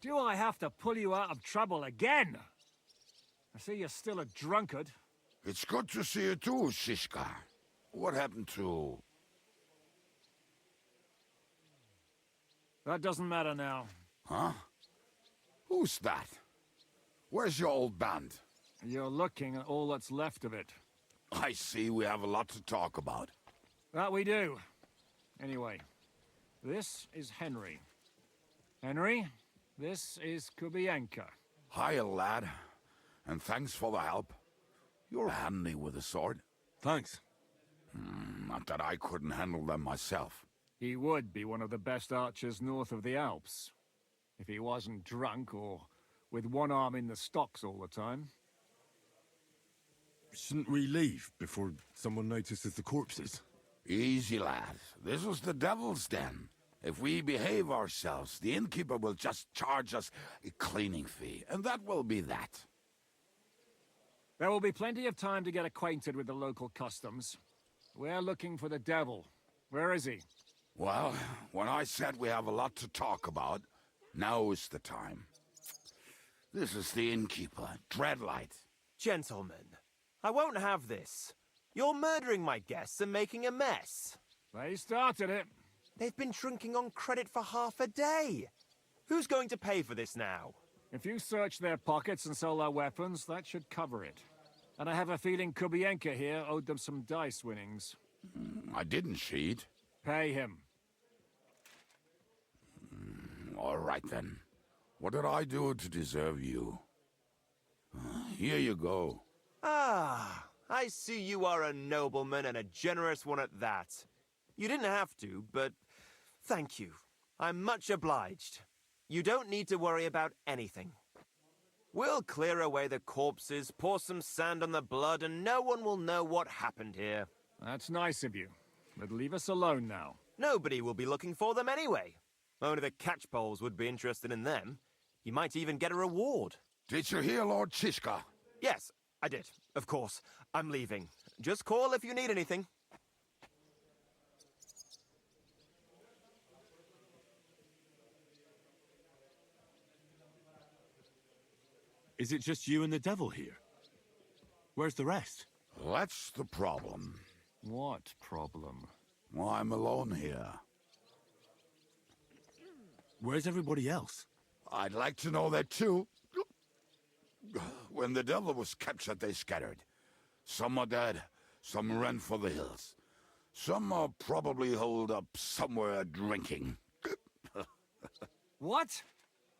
Do I have to pull you out of trouble again? I see you're still a drunkard. It's good to see you too, Shiska. What happened to... That doesn't matter now. Huh? Who's that? Where's your old band? You're looking at all that's left of it. I see we have a lot to talk about. That we do. Anyway, this is Henry. Henry, this is Kubienka. Hiya, lad. And thanks for the help. You're handy with a sword. Thanks. Not that I couldn't handle them myself. He would be one of the best archers north of the Alps. If he wasn't drunk or with one arm in the stocks all the time. Shouldn't we leave before someone notices the corpses? Easy, lad. This was the devil's den. If we behave ourselves, the innkeeper will just charge us a cleaning fee, and that will be that. There will be plenty of time to get acquainted with the local customs. We're looking for the devil. Where is he? Well, when I said we have a lot to talk about, now is the time. This is the innkeeper, Dreadlight. Gentlemen, I won't have this. You're murdering my guests and making a mess. They started it. They've been drinking on credit for half a day. Who's going to pay for this now? If you search their pockets and sell their weapons, that should cover it. And I have a feeling Kubienka here owed them some dice winnings. I didn't cheat. Pay him. All right, then. What did I do to deserve you? Here you go. Ah, I see you are a nobleman and a generous one at that. You didn't have to, but thank you. I'm much obliged. You don't need to worry about anything. We'll clear away the corpses, pour some sand on the blood, and no one will know what happened here. That's nice of you. But leave us alone now. Nobody will be looking for them anyway. Only the catchpoles would be interested in them. You might even get a reward. Did you hear Lord Chishka? Yes, I did. Of course. I'm leaving. Just call if you need anything. Is it just you and the devil here? Where's the rest? That's the problem. What problem? Well, I'm alone here. Where's everybody else? I'd like to know that too. When the devil was captured, they scattered. Some are dead, some ran for the hills. Some are probably holed up somewhere drinking. What?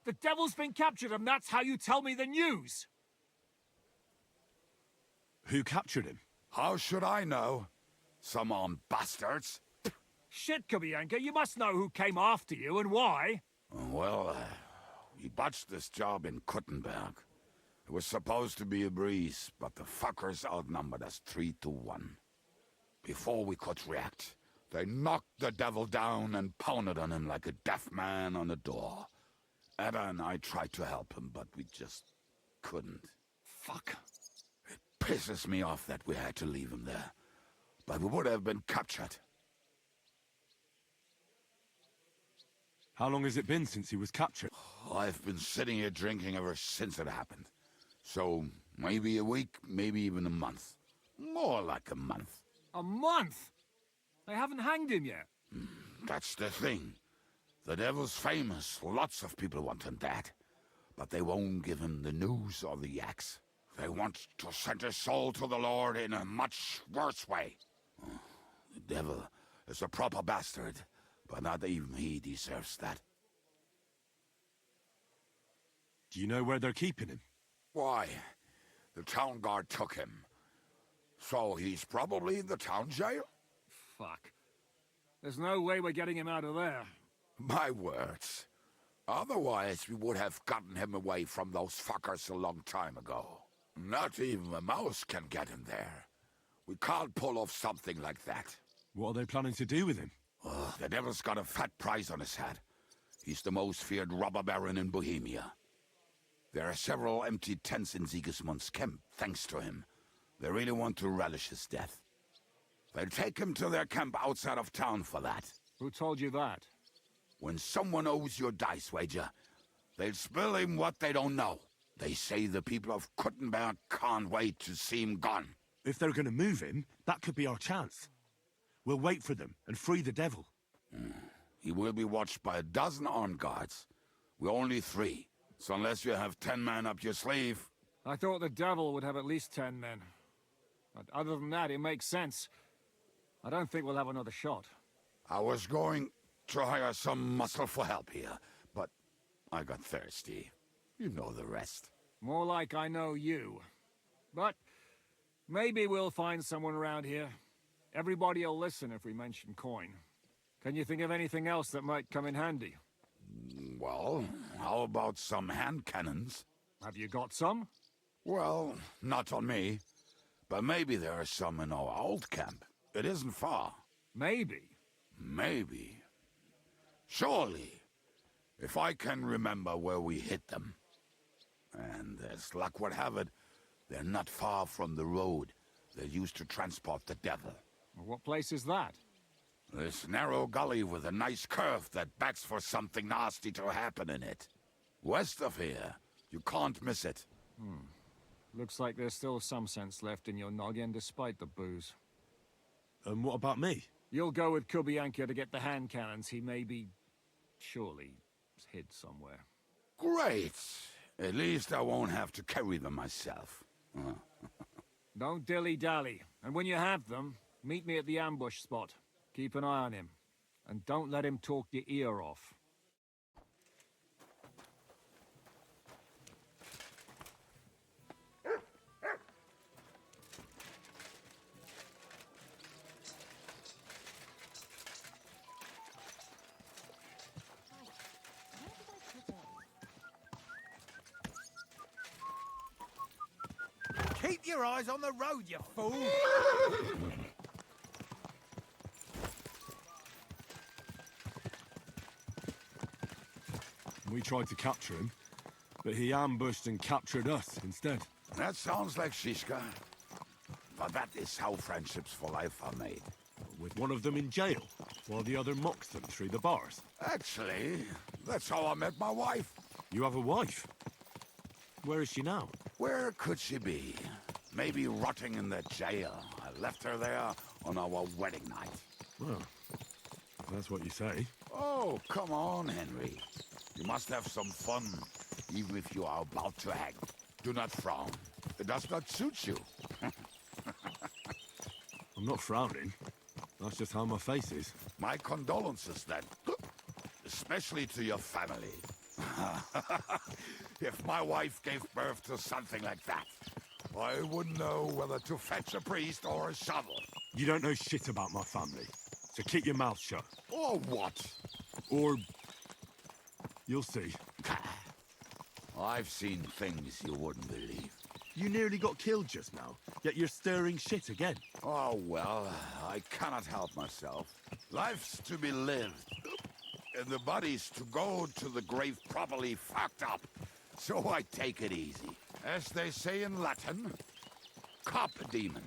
The devil's been captured and that's how you tell me the news? Who captured him? How should I know? Some armed bastards. Shit, Kubienka, you must know who came after you and why. Well, we botched this job in Kuttenberg. It was supposed to be a breeze, but the fuckers outnumbered us 3-1. Before we could react, they knocked the devil down and pounded on him like a deaf man on a door. Ada and I tried to help him, but we just couldn't. Fuck. It pisses me off that we had to leave him there. But we would have been captured. How long has it been since he was captured? I've been sitting here drinking ever since it happened. So, maybe a week, maybe even a month. More like a month. A month? They haven't hanged him yet. That's the thing. The devil's famous. Lots of people want him dead. But they won't give him the news or the axe. They want to send his soul to the Lord in a much worse way. The devil is a proper bastard, but not even he deserves that. Do you know where they're keeping him? Why? The town guard took him. So he's probably in the town jail? Fuck. There's no way we're getting him out of there. My words. Otherwise, we would have gotten him away from those fuckers a long time ago. Not even a mouse can get him there. We can't pull off something like that. What are they planning to do with him? The devil's got a fat price on his head. He's the most feared robber baron in Bohemia. There are several empty tents in Sigismund's camp, thanks to him. They really want to relish his death. They'll take him to their camp outside of town for that. Who told you that? When someone owes you a dice wager, they'll spill him what they don't know. They say the people of Kuttenberg can't wait to see him gone. If they're going to move him, that could be our chance. We'll wait for them and free the devil. He will be watched by 12 armed guards. We're only 3. So unless you have 10 men up your sleeve... I thought the devil would have at least 10 men. But other than that, it makes sense. I don't think we'll have another shot. I was going to hire some muscle for help here, but I got thirsty. You know the rest. More like I know you. But maybe we'll find someone around here. Everybody will listen if we mention coin. Can you think of anything else that might come in handy? Well, how about some hand cannons? Have you got some? Well, not on me. But maybe there are some in our old camp. It isn't far. Maybe. Maybe. Surely. If I can remember where we hit them. And as luck would have it, they're not far from the road they used to transport the devil. Well, what place is that? This narrow gully with a nice curve that begs for something nasty to happen in it. West of here. You can't miss it. Looks like there's still some sense left in your noggin despite the booze. And what about me? You'll go with Kubianka to get the hand cannons. He may be... surely hid somewhere. Great! At least I won't have to carry them myself. Don't dilly-dally. And when you have them, meet me at the ambush spot. Keep an eye on him. And don't let him talk your ear off. Keep your eyes on the road, you fool! We tried to capture him, but he ambushed and captured us instead. That sounds like Shishka. But that is how friendships for life are made. With one of them in jail, while the other mocks them through the bars. Actually, that's how I met my wife. You have a wife? Where is she now? Where could she be? Maybe rotting in the jail. I left her there on our wedding night. Well, if that's what you say. Oh, come on, Henry. You must have some fun, even if you are about to hang. Do not frown. It does not suit you. I'm not frowning. That's just how my face is. My condolences, then. Especially to your family. If my wife gave birth to something like that, I wouldn't know whether to fetch a priest or a shovel. You don't know shit about my family, so keep your mouth shut. Or what? Or... you'll see. I've seen things you wouldn't believe. You nearly got killed just now, yet you're stirring shit again. Oh, well, I cannot help myself. Life's to be lived, and the body's to go to the grave properly fucked up. So I take it easy. As they say in Latin, cop demon.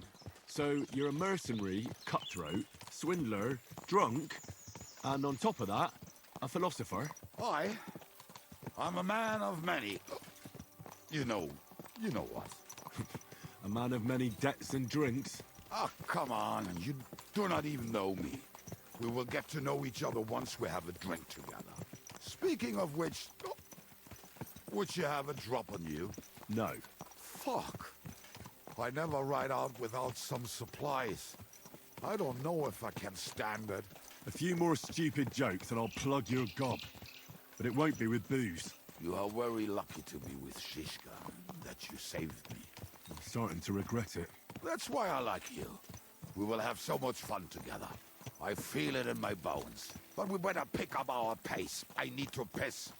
So you're a mercenary, cutthroat, swindler, drunk, and on top of that, a philosopher? I'm a man of many... You know what. A man of many debts and drinks? Oh, come on, you do not even know me. We will get to know each other once we have a drink together. Speaking of which, would you have a drop on you? No. Fuck. I never ride out without some supplies. I don't know if I can stand it. A few more stupid jokes and I'll plug your gob. But it won't be with booze. You are very lucky to be with Shishka, that you saved me. I'm starting to regret it. That's why I like you. We will have so much fun together. I feel it in my bones. But we better pick up our pace. I need to piss.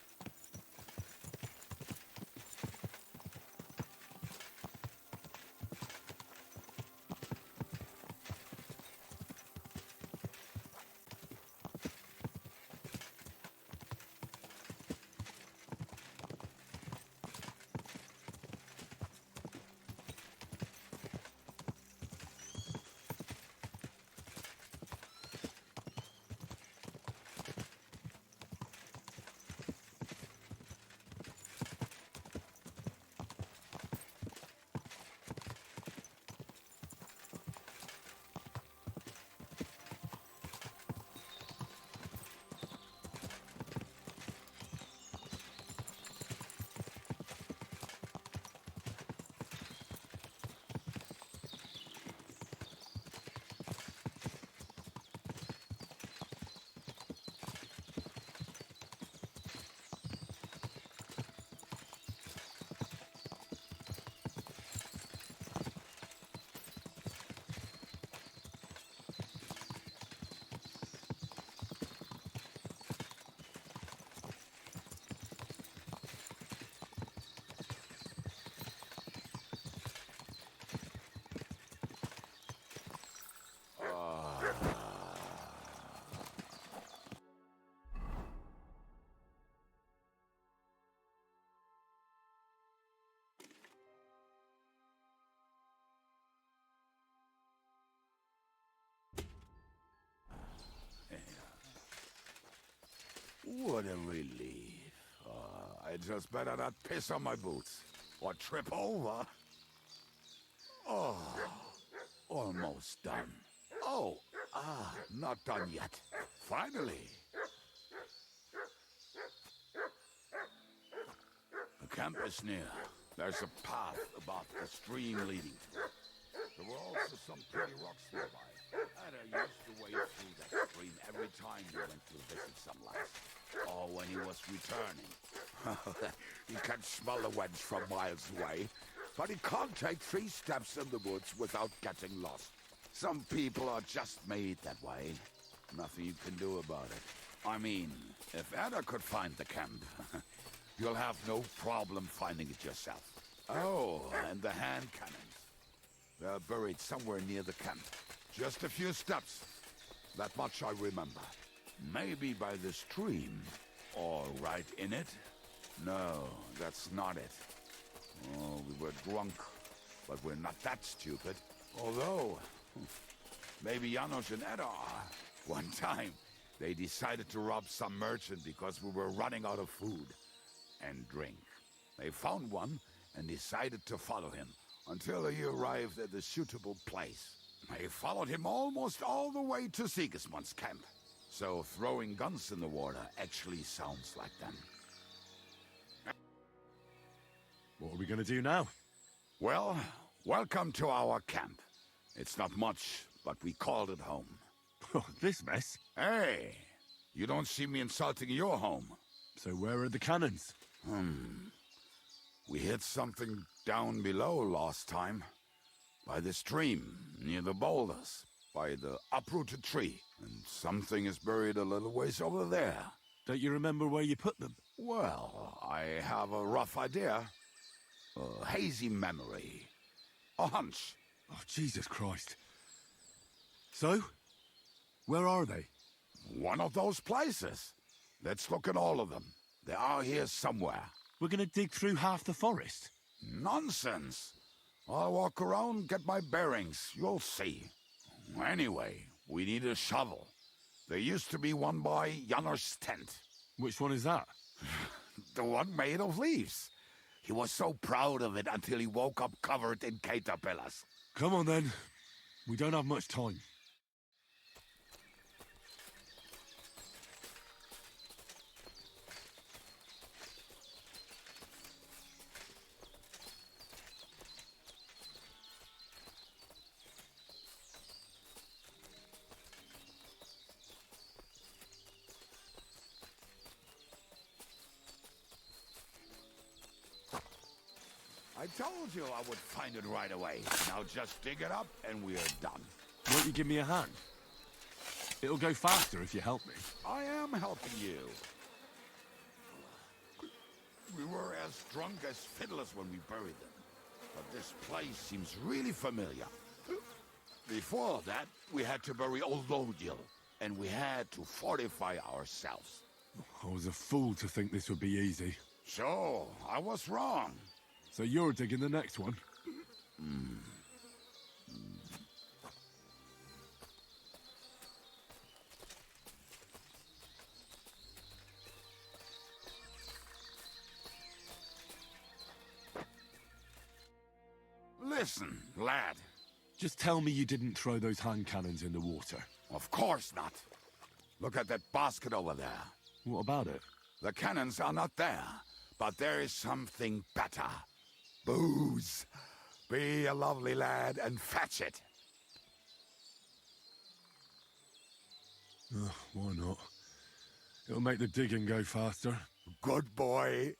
What a relief. I just better not piss on my boots. Or trip over. Oh, almost done. Oh, not done yet. Finally. The camp is near. There's a path above the stream leading to it. There were also some pretty rocks nearby. And I used to wade through that stream every time we went to visit some lads. Or when he was returning. He can smell the wench from miles away, but he can't take 3 steps in the woods without getting lost. Some people are just made that way. Nothing you can do about it. I mean, if Ada could find the camp, you'll have no problem finding it yourself. Oh, and the hand cannons. They're buried somewhere near the camp. Just a few steps. That much I remember. Maybe by the stream. Or right in it? No, that's not it. Oh, we were drunk. But we're not that stupid. Although, maybe Janos and Edda are. One time, they decided to rob some merchant because we were running out of food and drink. They found one and decided to follow him until he arrived at a suitable place. They followed him almost all the way to Sigismund's camp. So throwing guns in the water actually sounds like them. What are we gonna do now? Well, welcome to our camp. It's not much, but we called it home. This mess? Hey, you don't see me insulting your home. So where are the cannons? We hit something down below last time. By the stream, near the boulders, by the uprooted tree. And something is buried a little ways over there. Don't you remember where you put them? Well, I have a rough idea. A hazy memory. A hunch. Oh, Jesus Christ. So? Where are they? One of those places. Let's look at all of them. They are here somewhere. We're gonna dig through half the forest? Nonsense. I'll walk around, get my bearings. You'll see. Anyway, we need a shovel. There used to be one by Janos' tent. Which one is that? The one made of leaves. He was so proud of it until he woke up covered in caterpillars. Come on then. We don't have much time. I told you I would find it right away. Now just dig it up and we're done. Won't you give me a hand? It'll go faster if you help me. I am helping you. We were as drunk as fiddlers when we buried them. But this place seems really familiar. Before that, we had to bury old Lodil, and we had to fortify ourselves. I was a fool to think this would be easy. So, I was wrong. So you're digging the next one? Listen, lad. Just tell me you didn't throw those hand cannons in the water. Of course not. Look at that basket over there. What about it? The cannons are not there, but there is something better. Booze. Be a lovely lad and fetch it. Why not? It'll make the digging go faster. Good boy.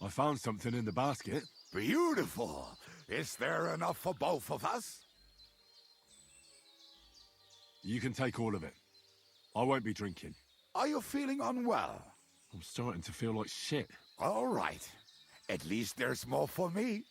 I found something in the basket. Beautiful. Is there enough for both of us? You can take all of it. I won't be drinking. Are you feeling unwell? I'm starting to feel like shit. All right. At least there's more for me.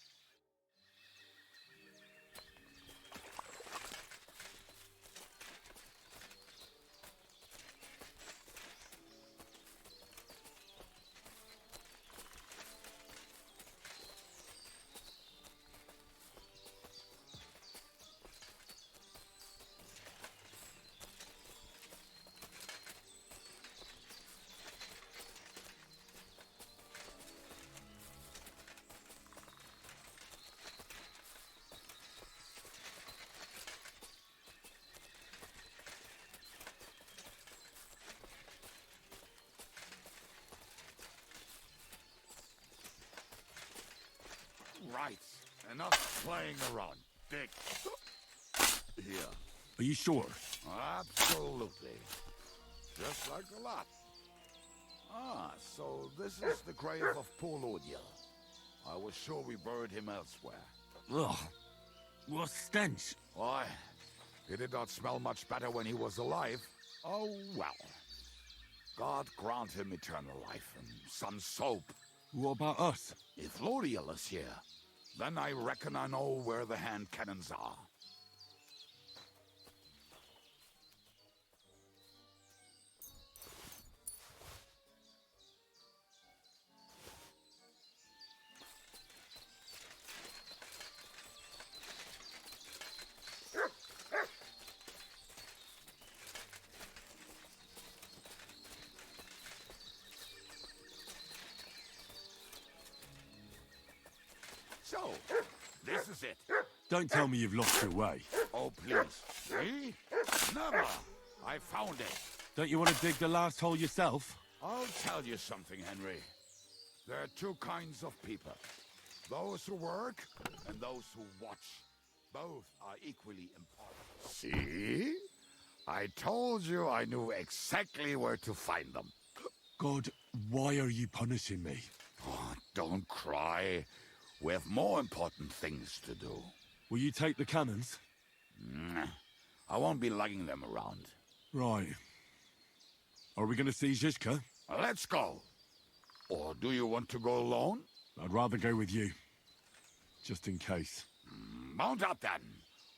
right. Enough playing around. Dick. Here. Are you sure? Absolutely. Just like a lot. Ah, so this is the grave of poor Lodiel. I was sure we buried him elsewhere. Ugh. What stench. Why, he did not smell much better when he was alive. Oh, well. God grant him eternal life and some soap. What about us? If Lodiel is here, then I reckon I know where the hand cannons are. So, this is it. Don't tell me you've lost your way. Oh, please. See? Never. I found it. Don't you want to dig the last hole yourself? I'll tell you something, Henry. There are two kinds of people. Those who work and those who watch. Both are equally important. See? I told you I knew exactly where to find them. God, why are you punishing me? Oh, don't cry. We have more important things to do. Will you take the cannons? I won't be lugging them around. Right. Are we going to see Zizka? Let's go. Or do you want to go alone? I'd rather go with you. Just in case. Mount up then.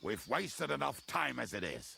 We've wasted enough time as it is.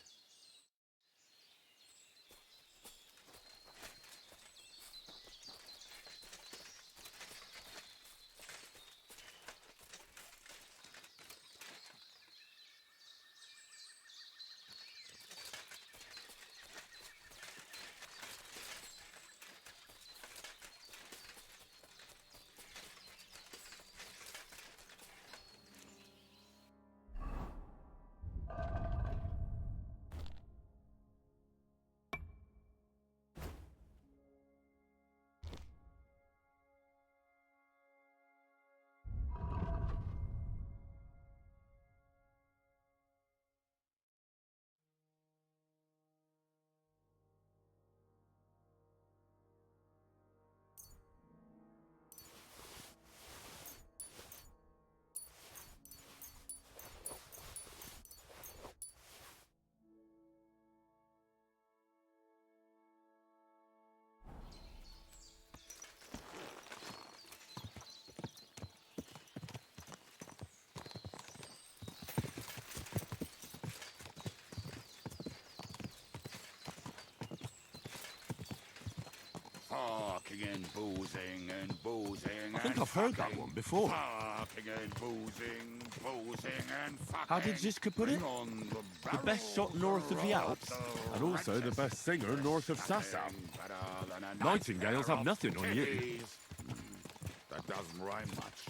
Fucking and boozing and boozing. I think I've heard that one before. Fucking and boozing and fucking. How did Zizka put it? The best shot north of the Alps, and also the best singer north of Sassa. Nightingales have nothing on you. That doesn't rhyme much.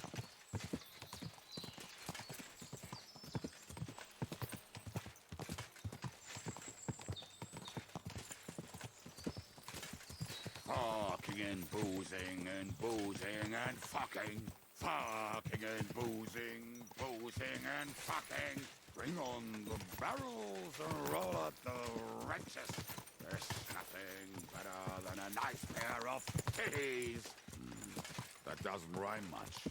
Fucking and boozing and fucking. Fucking and boozing and fucking. Bring on the barrels and roll out the wrenches. There's nothing better than a nice pair of titties. That doesn't rhyme much.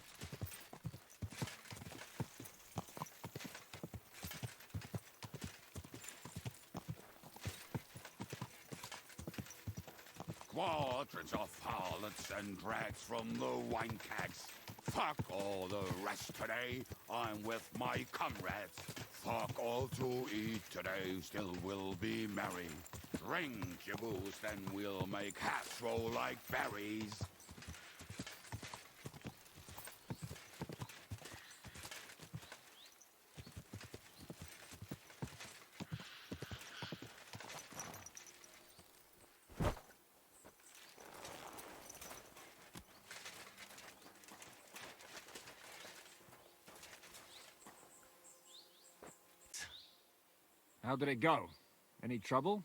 Quadrants of harlots and drags from the wine kegs. Fuck all the rest today, I'm with my comrades. Fuck all to eat today, still we'll be merry. Drink your booze, then we'll make hats roll like berries. How did it go? Any trouble?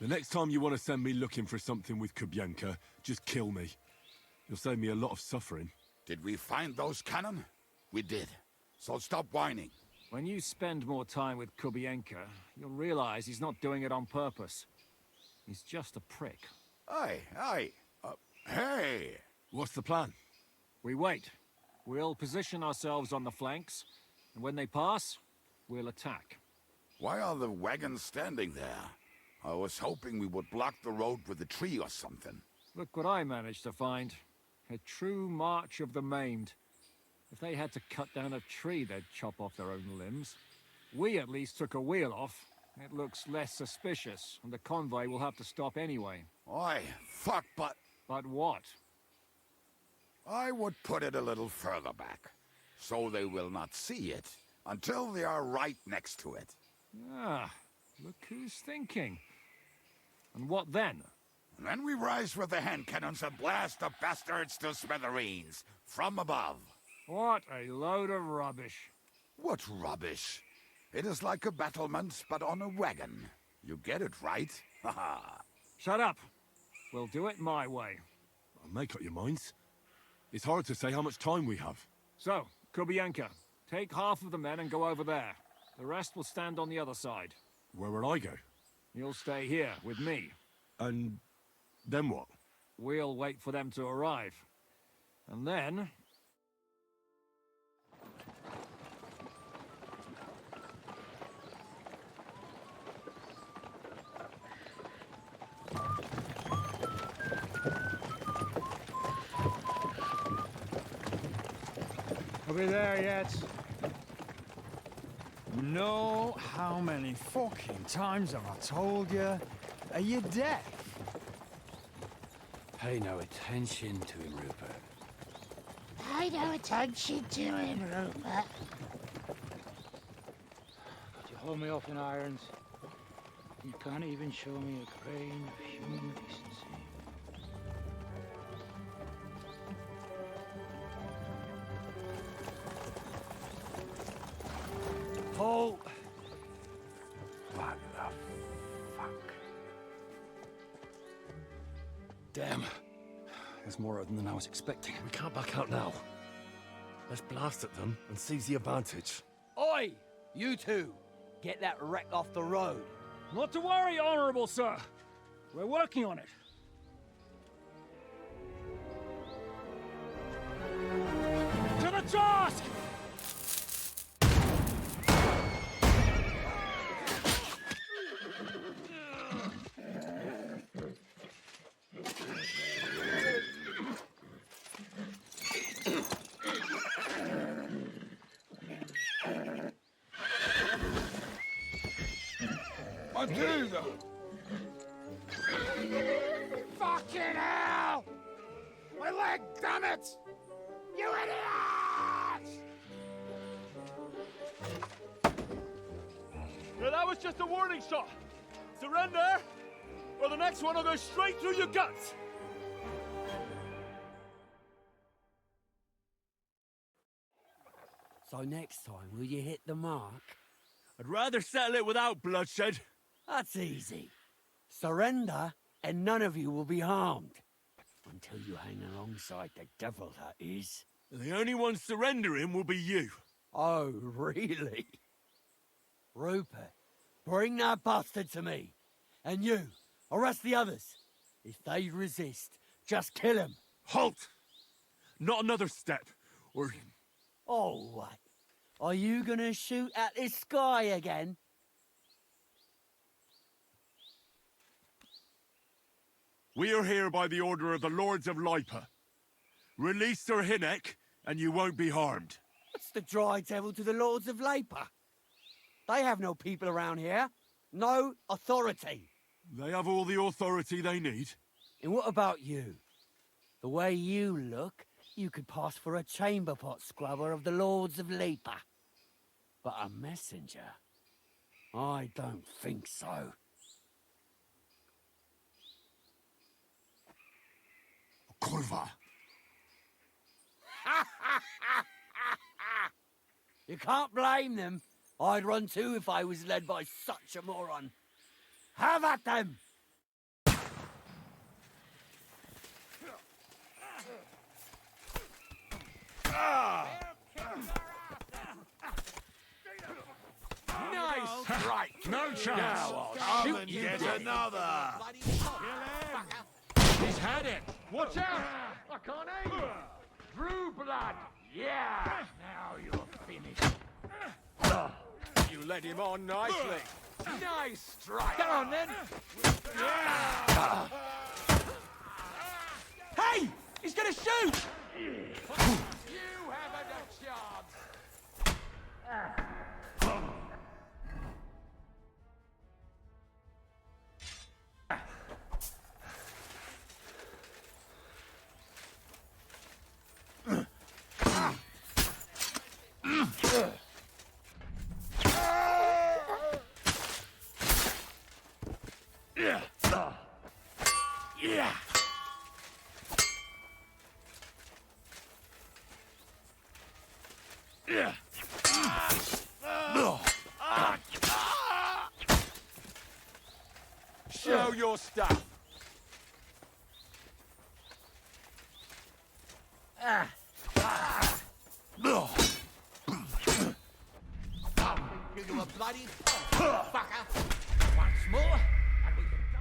The next time you want to send me looking for something with Kubyanka, just kill me. You'll save me a lot of suffering. Did we find those cannon? We did. So stop whining. When you spend more time with Kubienka, you'll realize he's not doing it on purpose. He's just a prick. Aye. Hey! What's the plan? We wait. We'll position ourselves on the flanks, and when they pass, we'll attack. Why are the wagons standing there? I was hoping we would block the road with a tree or something. Look what I managed to find. A true march of the maimed. If they had to cut down a tree, they'd chop off their own limbs. We at least took a wheel off. It looks less suspicious, and the convoy will have to stop anyway. Oi, fuck, but... But what? I would put it a little further back, so they will not see it until they are right next to it. Ah, look who's thinking. And what then? Then we rise with the hand cannons and blast the bastards to smithereens, from above. What a load of rubbish. What rubbish? It is like a battlement, but on a wagon. You get it, right? Haha. Shut up. We'll do it my way. Make up your minds. It's hard to say how much time we have. So, Kubienka, take half of the men and go over there. The rest will stand on the other side. Where will I go? You'll stay here with me. And then what? We'll wait for them to arrive. And then... Are we there yet? No, how many fucking times have I told you? Are you deaf? Pay no attention to him, Rupert. Pay no attention to him, Rupert. But you hold me up in irons. You can't even show me a grain of human decency. Halt! What the fuck? Damn. There's more of them than I was expecting. We can't back out now. Let's blast at them and seize the advantage. Oi! You two! Get that wreck off the road. Not to worry, Honorable Sir. We're working on it. To the task! Matilda! Fucking hell! My leg, damn it! You idiots! Yeah, that was just a warning shot. Surrender, or the next one will go straight through your guts. So next time, will you hit the mark? I'd rather settle it without bloodshed. That's easy. Surrender, and none of you will be harmed. Until you hang alongside the devil, that is. The only one surrendering will be you. Oh, really? Rupert, bring that bastard to me. And you, arrest the others. If they resist, just kill them. Halt! Not another step, or... Oh, what? Are you gonna shoot at this sky again? We are here by the order of the Lords of Lipa. Release Sir Hinnek, and you won't be harmed. What's the dry devil to the Lords of Lipa? They have no people around here. No authority. They have all the authority they need. And what about you? The way you look, you could pass for a chamber pot scrubber of the Lords of Lipa. But a messenger? I don't think so. Kurva. You can't blame them. I'd run too if I was led by such a moron. Have at them! Nice strike! No chance! Now I'll Shoot come and you get dead. another! He's had it! Watch out! I can't aim! Drew blood! Yeah! Now you're finished. You led him on nicely. Nice strike! Go on then. Hey! He's gonna shoot! You haven't a chance! Show your stuff. Give you a bloody fucker! Once more, and we can go.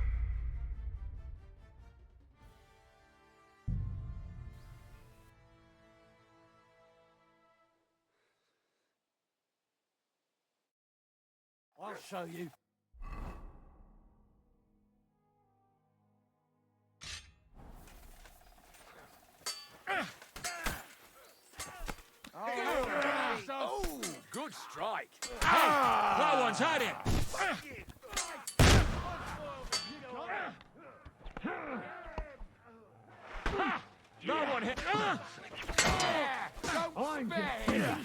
I'll show you. Oh, good strike. That one's had it! No one hit. Don't spare!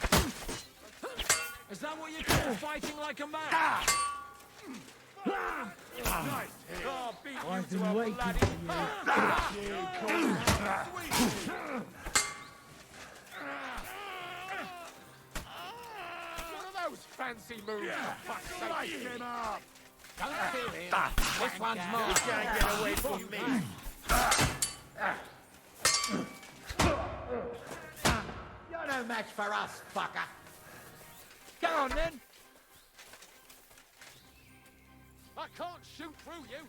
Is that what you call fighting like a man? Nice hit. Oh, beat you I've to been a waiting bloody... for you. What are those fancy moves, for fuck's sake? Light him up. Don't feel him. This one's mine. You can't get away from me. You're no match for us, fucker. Go on then. I can't shoot through you.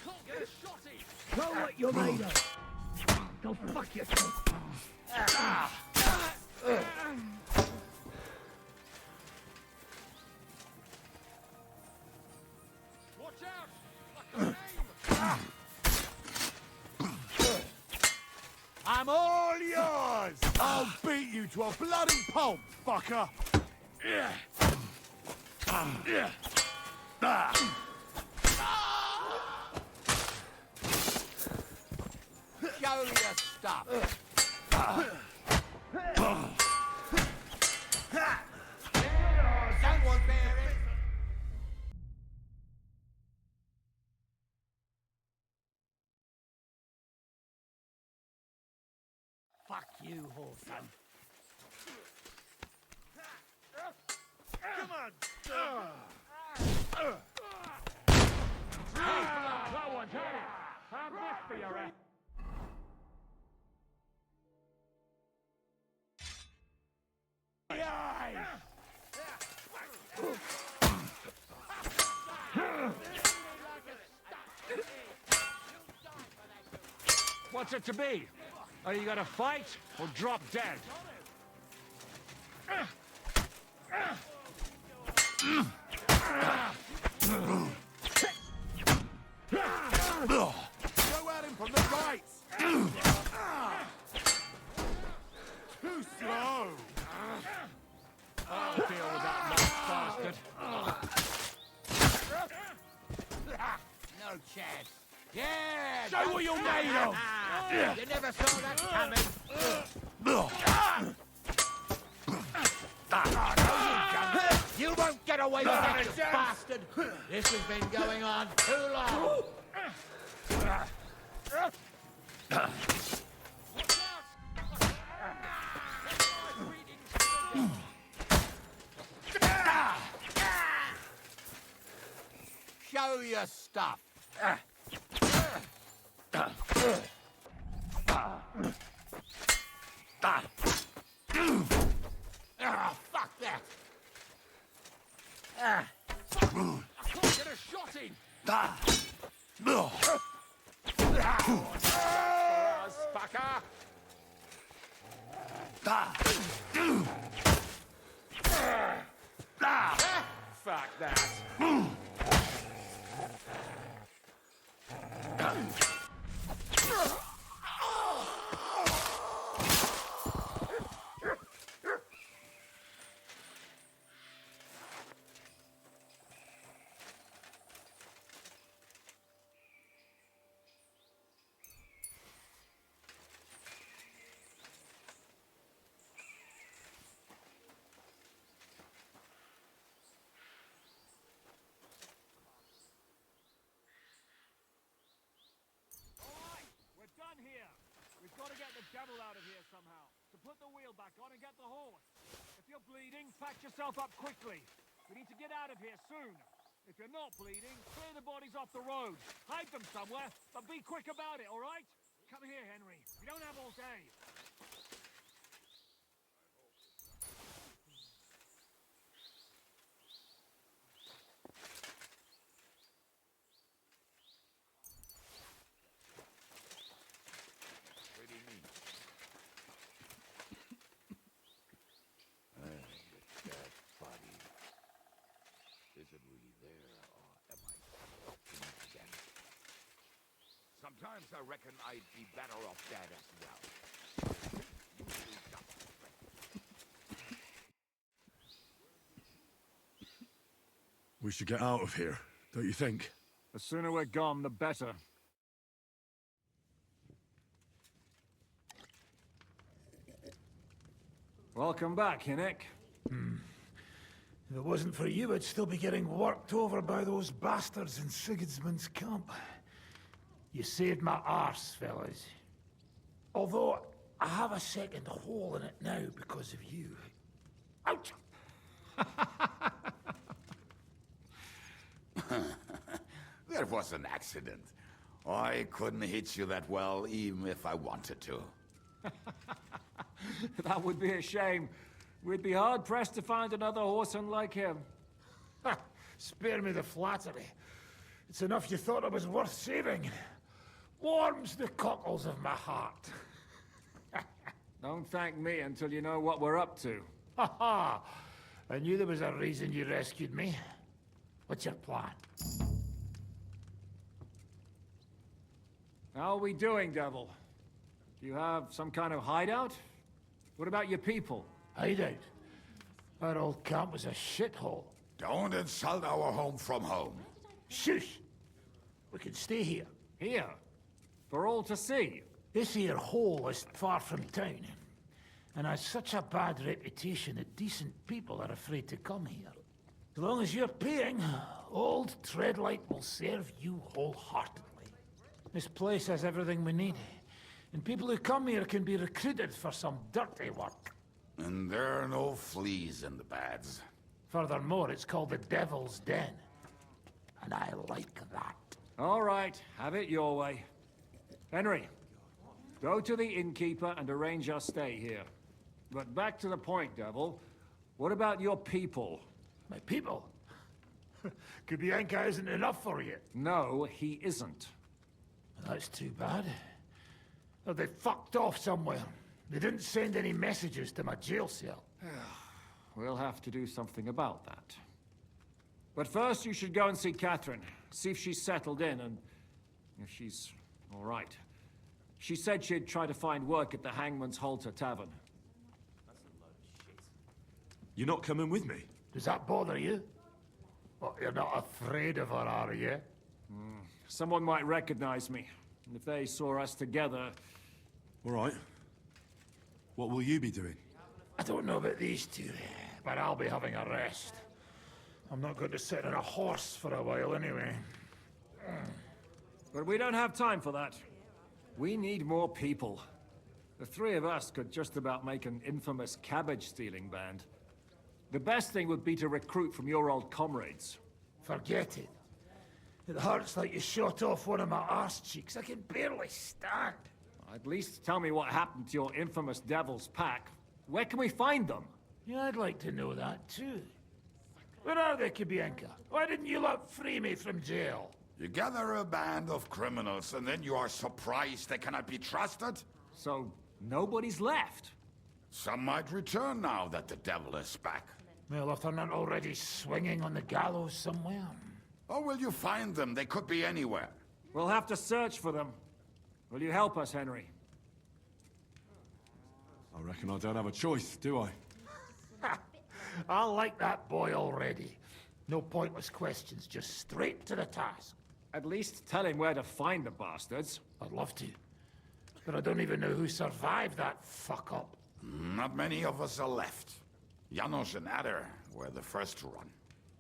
Can't get a shot in. Know what you're made of. Go fuck yourself. Watch out! I can aim. I'm all yours. I'll beat you to a bloody pulp, fucker. Show your stuff. Someone bear it. Fuck you, whoreson. Come on. That one's had it! Have this for your ass! What's it to be? Are you gonna fight or drop dead? Go at him from the right. Too slow. I'll deal with that bastard. No chance. Yeah! Show what you're made of. You never saw that coming. You won't get away with that, you bastard! This has been going on too long! Show know your stuff. Fuck that. I can't get a shot in. Fucker. Fuck that. We've got to get the devil out of here somehow. So put the wheel back on and get the horse. If you're bleeding, patch yourself up quickly. We need to get out of here soon. If you're not bleeding, clear the bodies off the road. Hide them somewhere, but be quick about it, all right? Come here, Henry. We don't have all day. Sometimes I reckon I'd be better off dead as well. We should get out of here, don't you think? The sooner we're gone, the better. Welcome back, Hinnick. If it wasn't for you, I'd still be getting worked over by those bastards in Sigismund's camp. You saved my arse, fellas. Although, I have a second hole in it now because of you. Ouch! That was an accident. I couldn't hit you that well, even if I wanted to. That would be a shame. We'd be hard-pressed to find another horseman like him. Spare me the flattery. It's enough you thought I was worth saving. Warms the cockles of my heart. Don't thank me until you know what we're up to. Ha ha! I knew there was a reason you rescued me. What's your plan? How are we doing, Devil? Do you have some kind of hideout? What about your people? Hideout? Our old camp was a shithole. Don't insult our home from home. Shush! We can stay here. Here? For all to see? This here hole is far from town, and has such a bad reputation that decent people are afraid to come here. As long as you're paying, old Treadlight will serve you wholeheartedly. This place has everything we need, and people who come here can be recruited for some dirty work. And there are no fleas in the beds. Furthermore, it's called the Devil's Den, and I like that. All right, have it your way. Henry, go to the innkeeper and arrange our stay here. But back to the point, Devil. What about your people? My people? Kubianka isn't enough for you. No, he isn't. That's too bad. Oh, they fucked off somewhere. They didn't send any messages to my jail cell. We'll have to do something about that. But first, you should go and see Catherine. See if she's settled in and if she's all right. She said she'd try to find work at the Hangman's Halter Tavern. You're not coming with me? Does that bother you? Well, you're not afraid of her, are you? Someone might recognize me. And if they saw us together... All right. What will you be doing? I don't know about these two, but I'll be having a rest. I'm not going to sit on a horse for a while anyway. But we don't have time for that. We need more people. The three of us could just about make an infamous cabbage-stealing band. The best thing would be to recruit from your old comrades. Forget it. It hurts like you shot off one of my arse cheeks. I can barely stand. At least tell me what happened to your infamous Devil's Pack. Where can we find them? Yeah, I'd like to know that too. Where are they, Kibienka? Why didn't you lot free me from jail? You gather a band of criminals and then you are surprised they cannot be trusted? So, nobody's left? Some might return now that the devil is back. Well, if they're not already swinging on the gallows somewhere. Or will you find them? They could be anywhere. We'll have to search for them. Will you help us, Henry? I reckon I don't have a choice, do I? I like that boy already. No pointless questions, just straight to the task. At least tell him where to find the bastards. I'd love to. But I don't even know who survived that fuck-up. Not many of us are left. Janos and Adder were the first to run.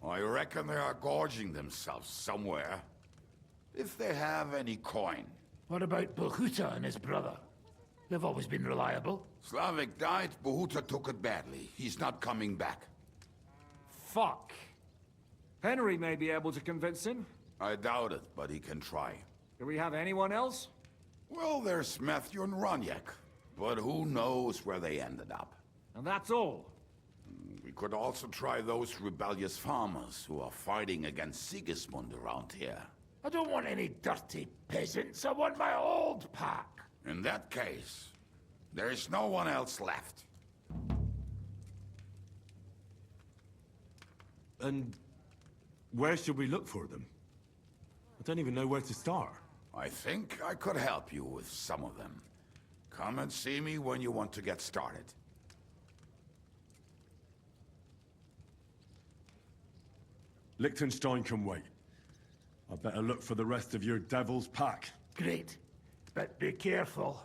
I reckon they are gorging themselves somewhere. If they have any coin. What about Bohuta and his brother? They've always been reliable. Slavik died, Bohuta took it badly. He's not coming back. Fuck. Henry may be able to convince him. I doubt it, but he can try. Do we have anyone else? Well, there's Matthew and Roniak, but who knows where they ended up. And that's all. We could also try those rebellious farmers who are fighting against Sigismund around here. I don't want any dirty peasants. I want my old pack. In that case, there is no one else left. And where should we look for them? I don't even know where to start. I think I could help you with some of them. Come and see me when you want to get started. Liechtenstein can wait. I better look for the rest of your Devil's Pack. Great. But be careful.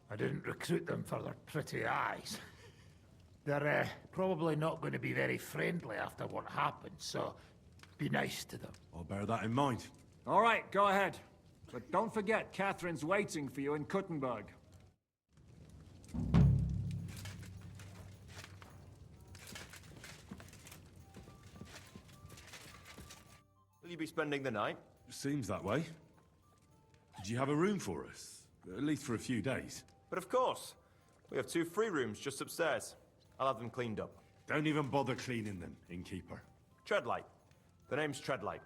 I didn't recruit them for their pretty eyes. They're probably not going to be very friendly after what happened, so be nice to them. I'll bear that in mind. All right, go ahead. But don't forget, Catherine's waiting for you in Kuttenberg. Will you be spending the night? Seems that way. Did you have a room for us? At least for a few days. But of course. We have 2 free rooms just upstairs. I'll have them cleaned up. Don't even bother cleaning them, innkeeper. Treadlight. The name's Treadlight.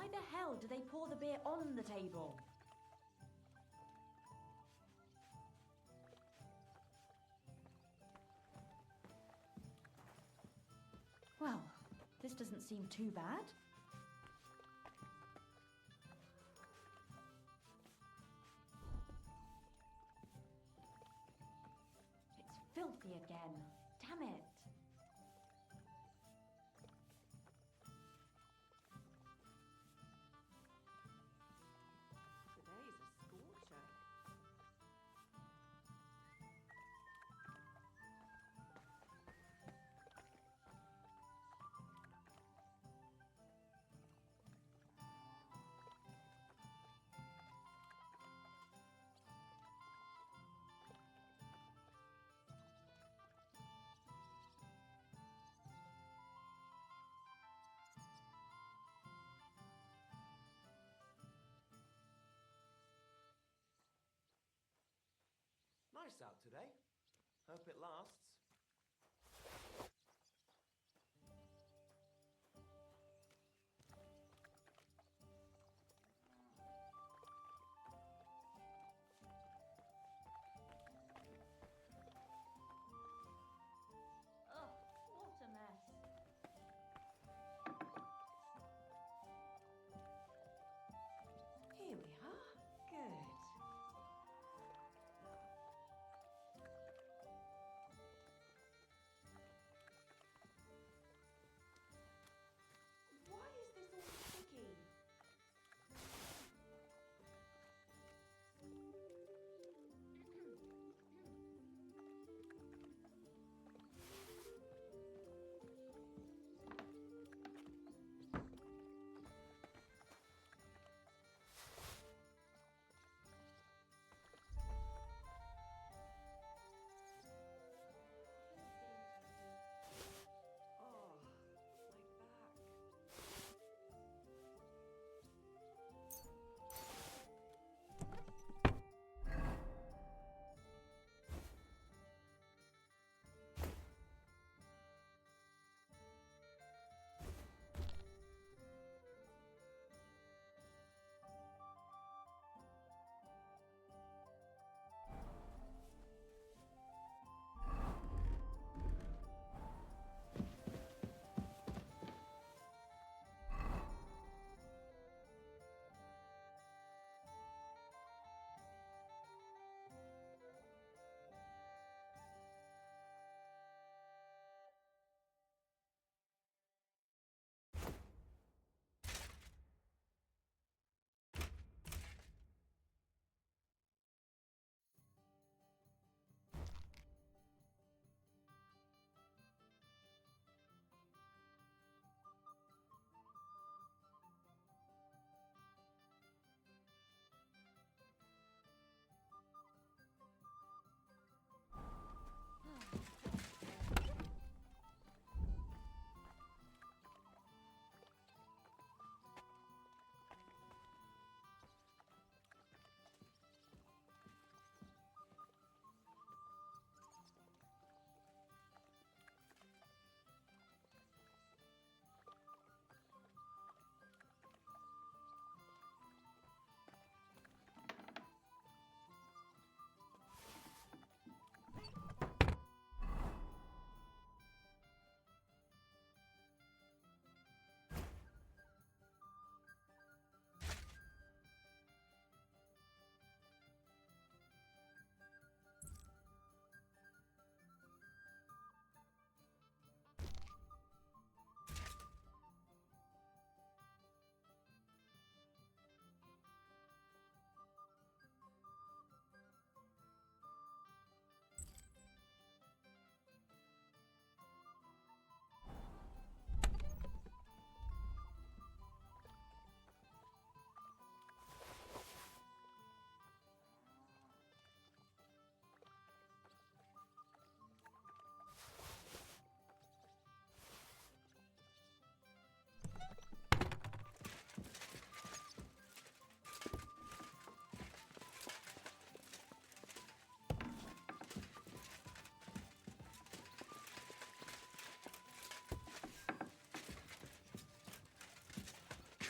Why the hell do they pour the beer on the table? Well, this doesn't seem too bad. It's filthy again. Damn it. Today's a scorcher. Nice out today. Hope it lasts. Ugh, what a mess. Here we are. Good.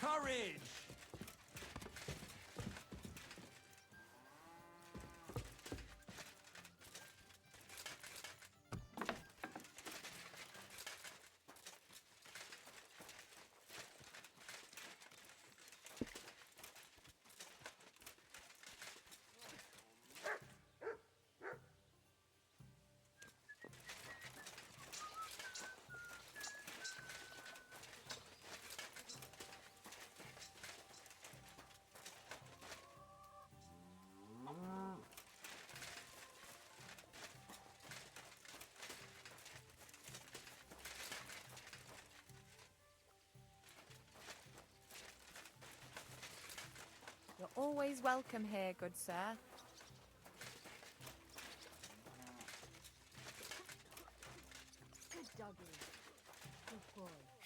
Courage! You're always welcome here, good sir. Good doggy. Good boy.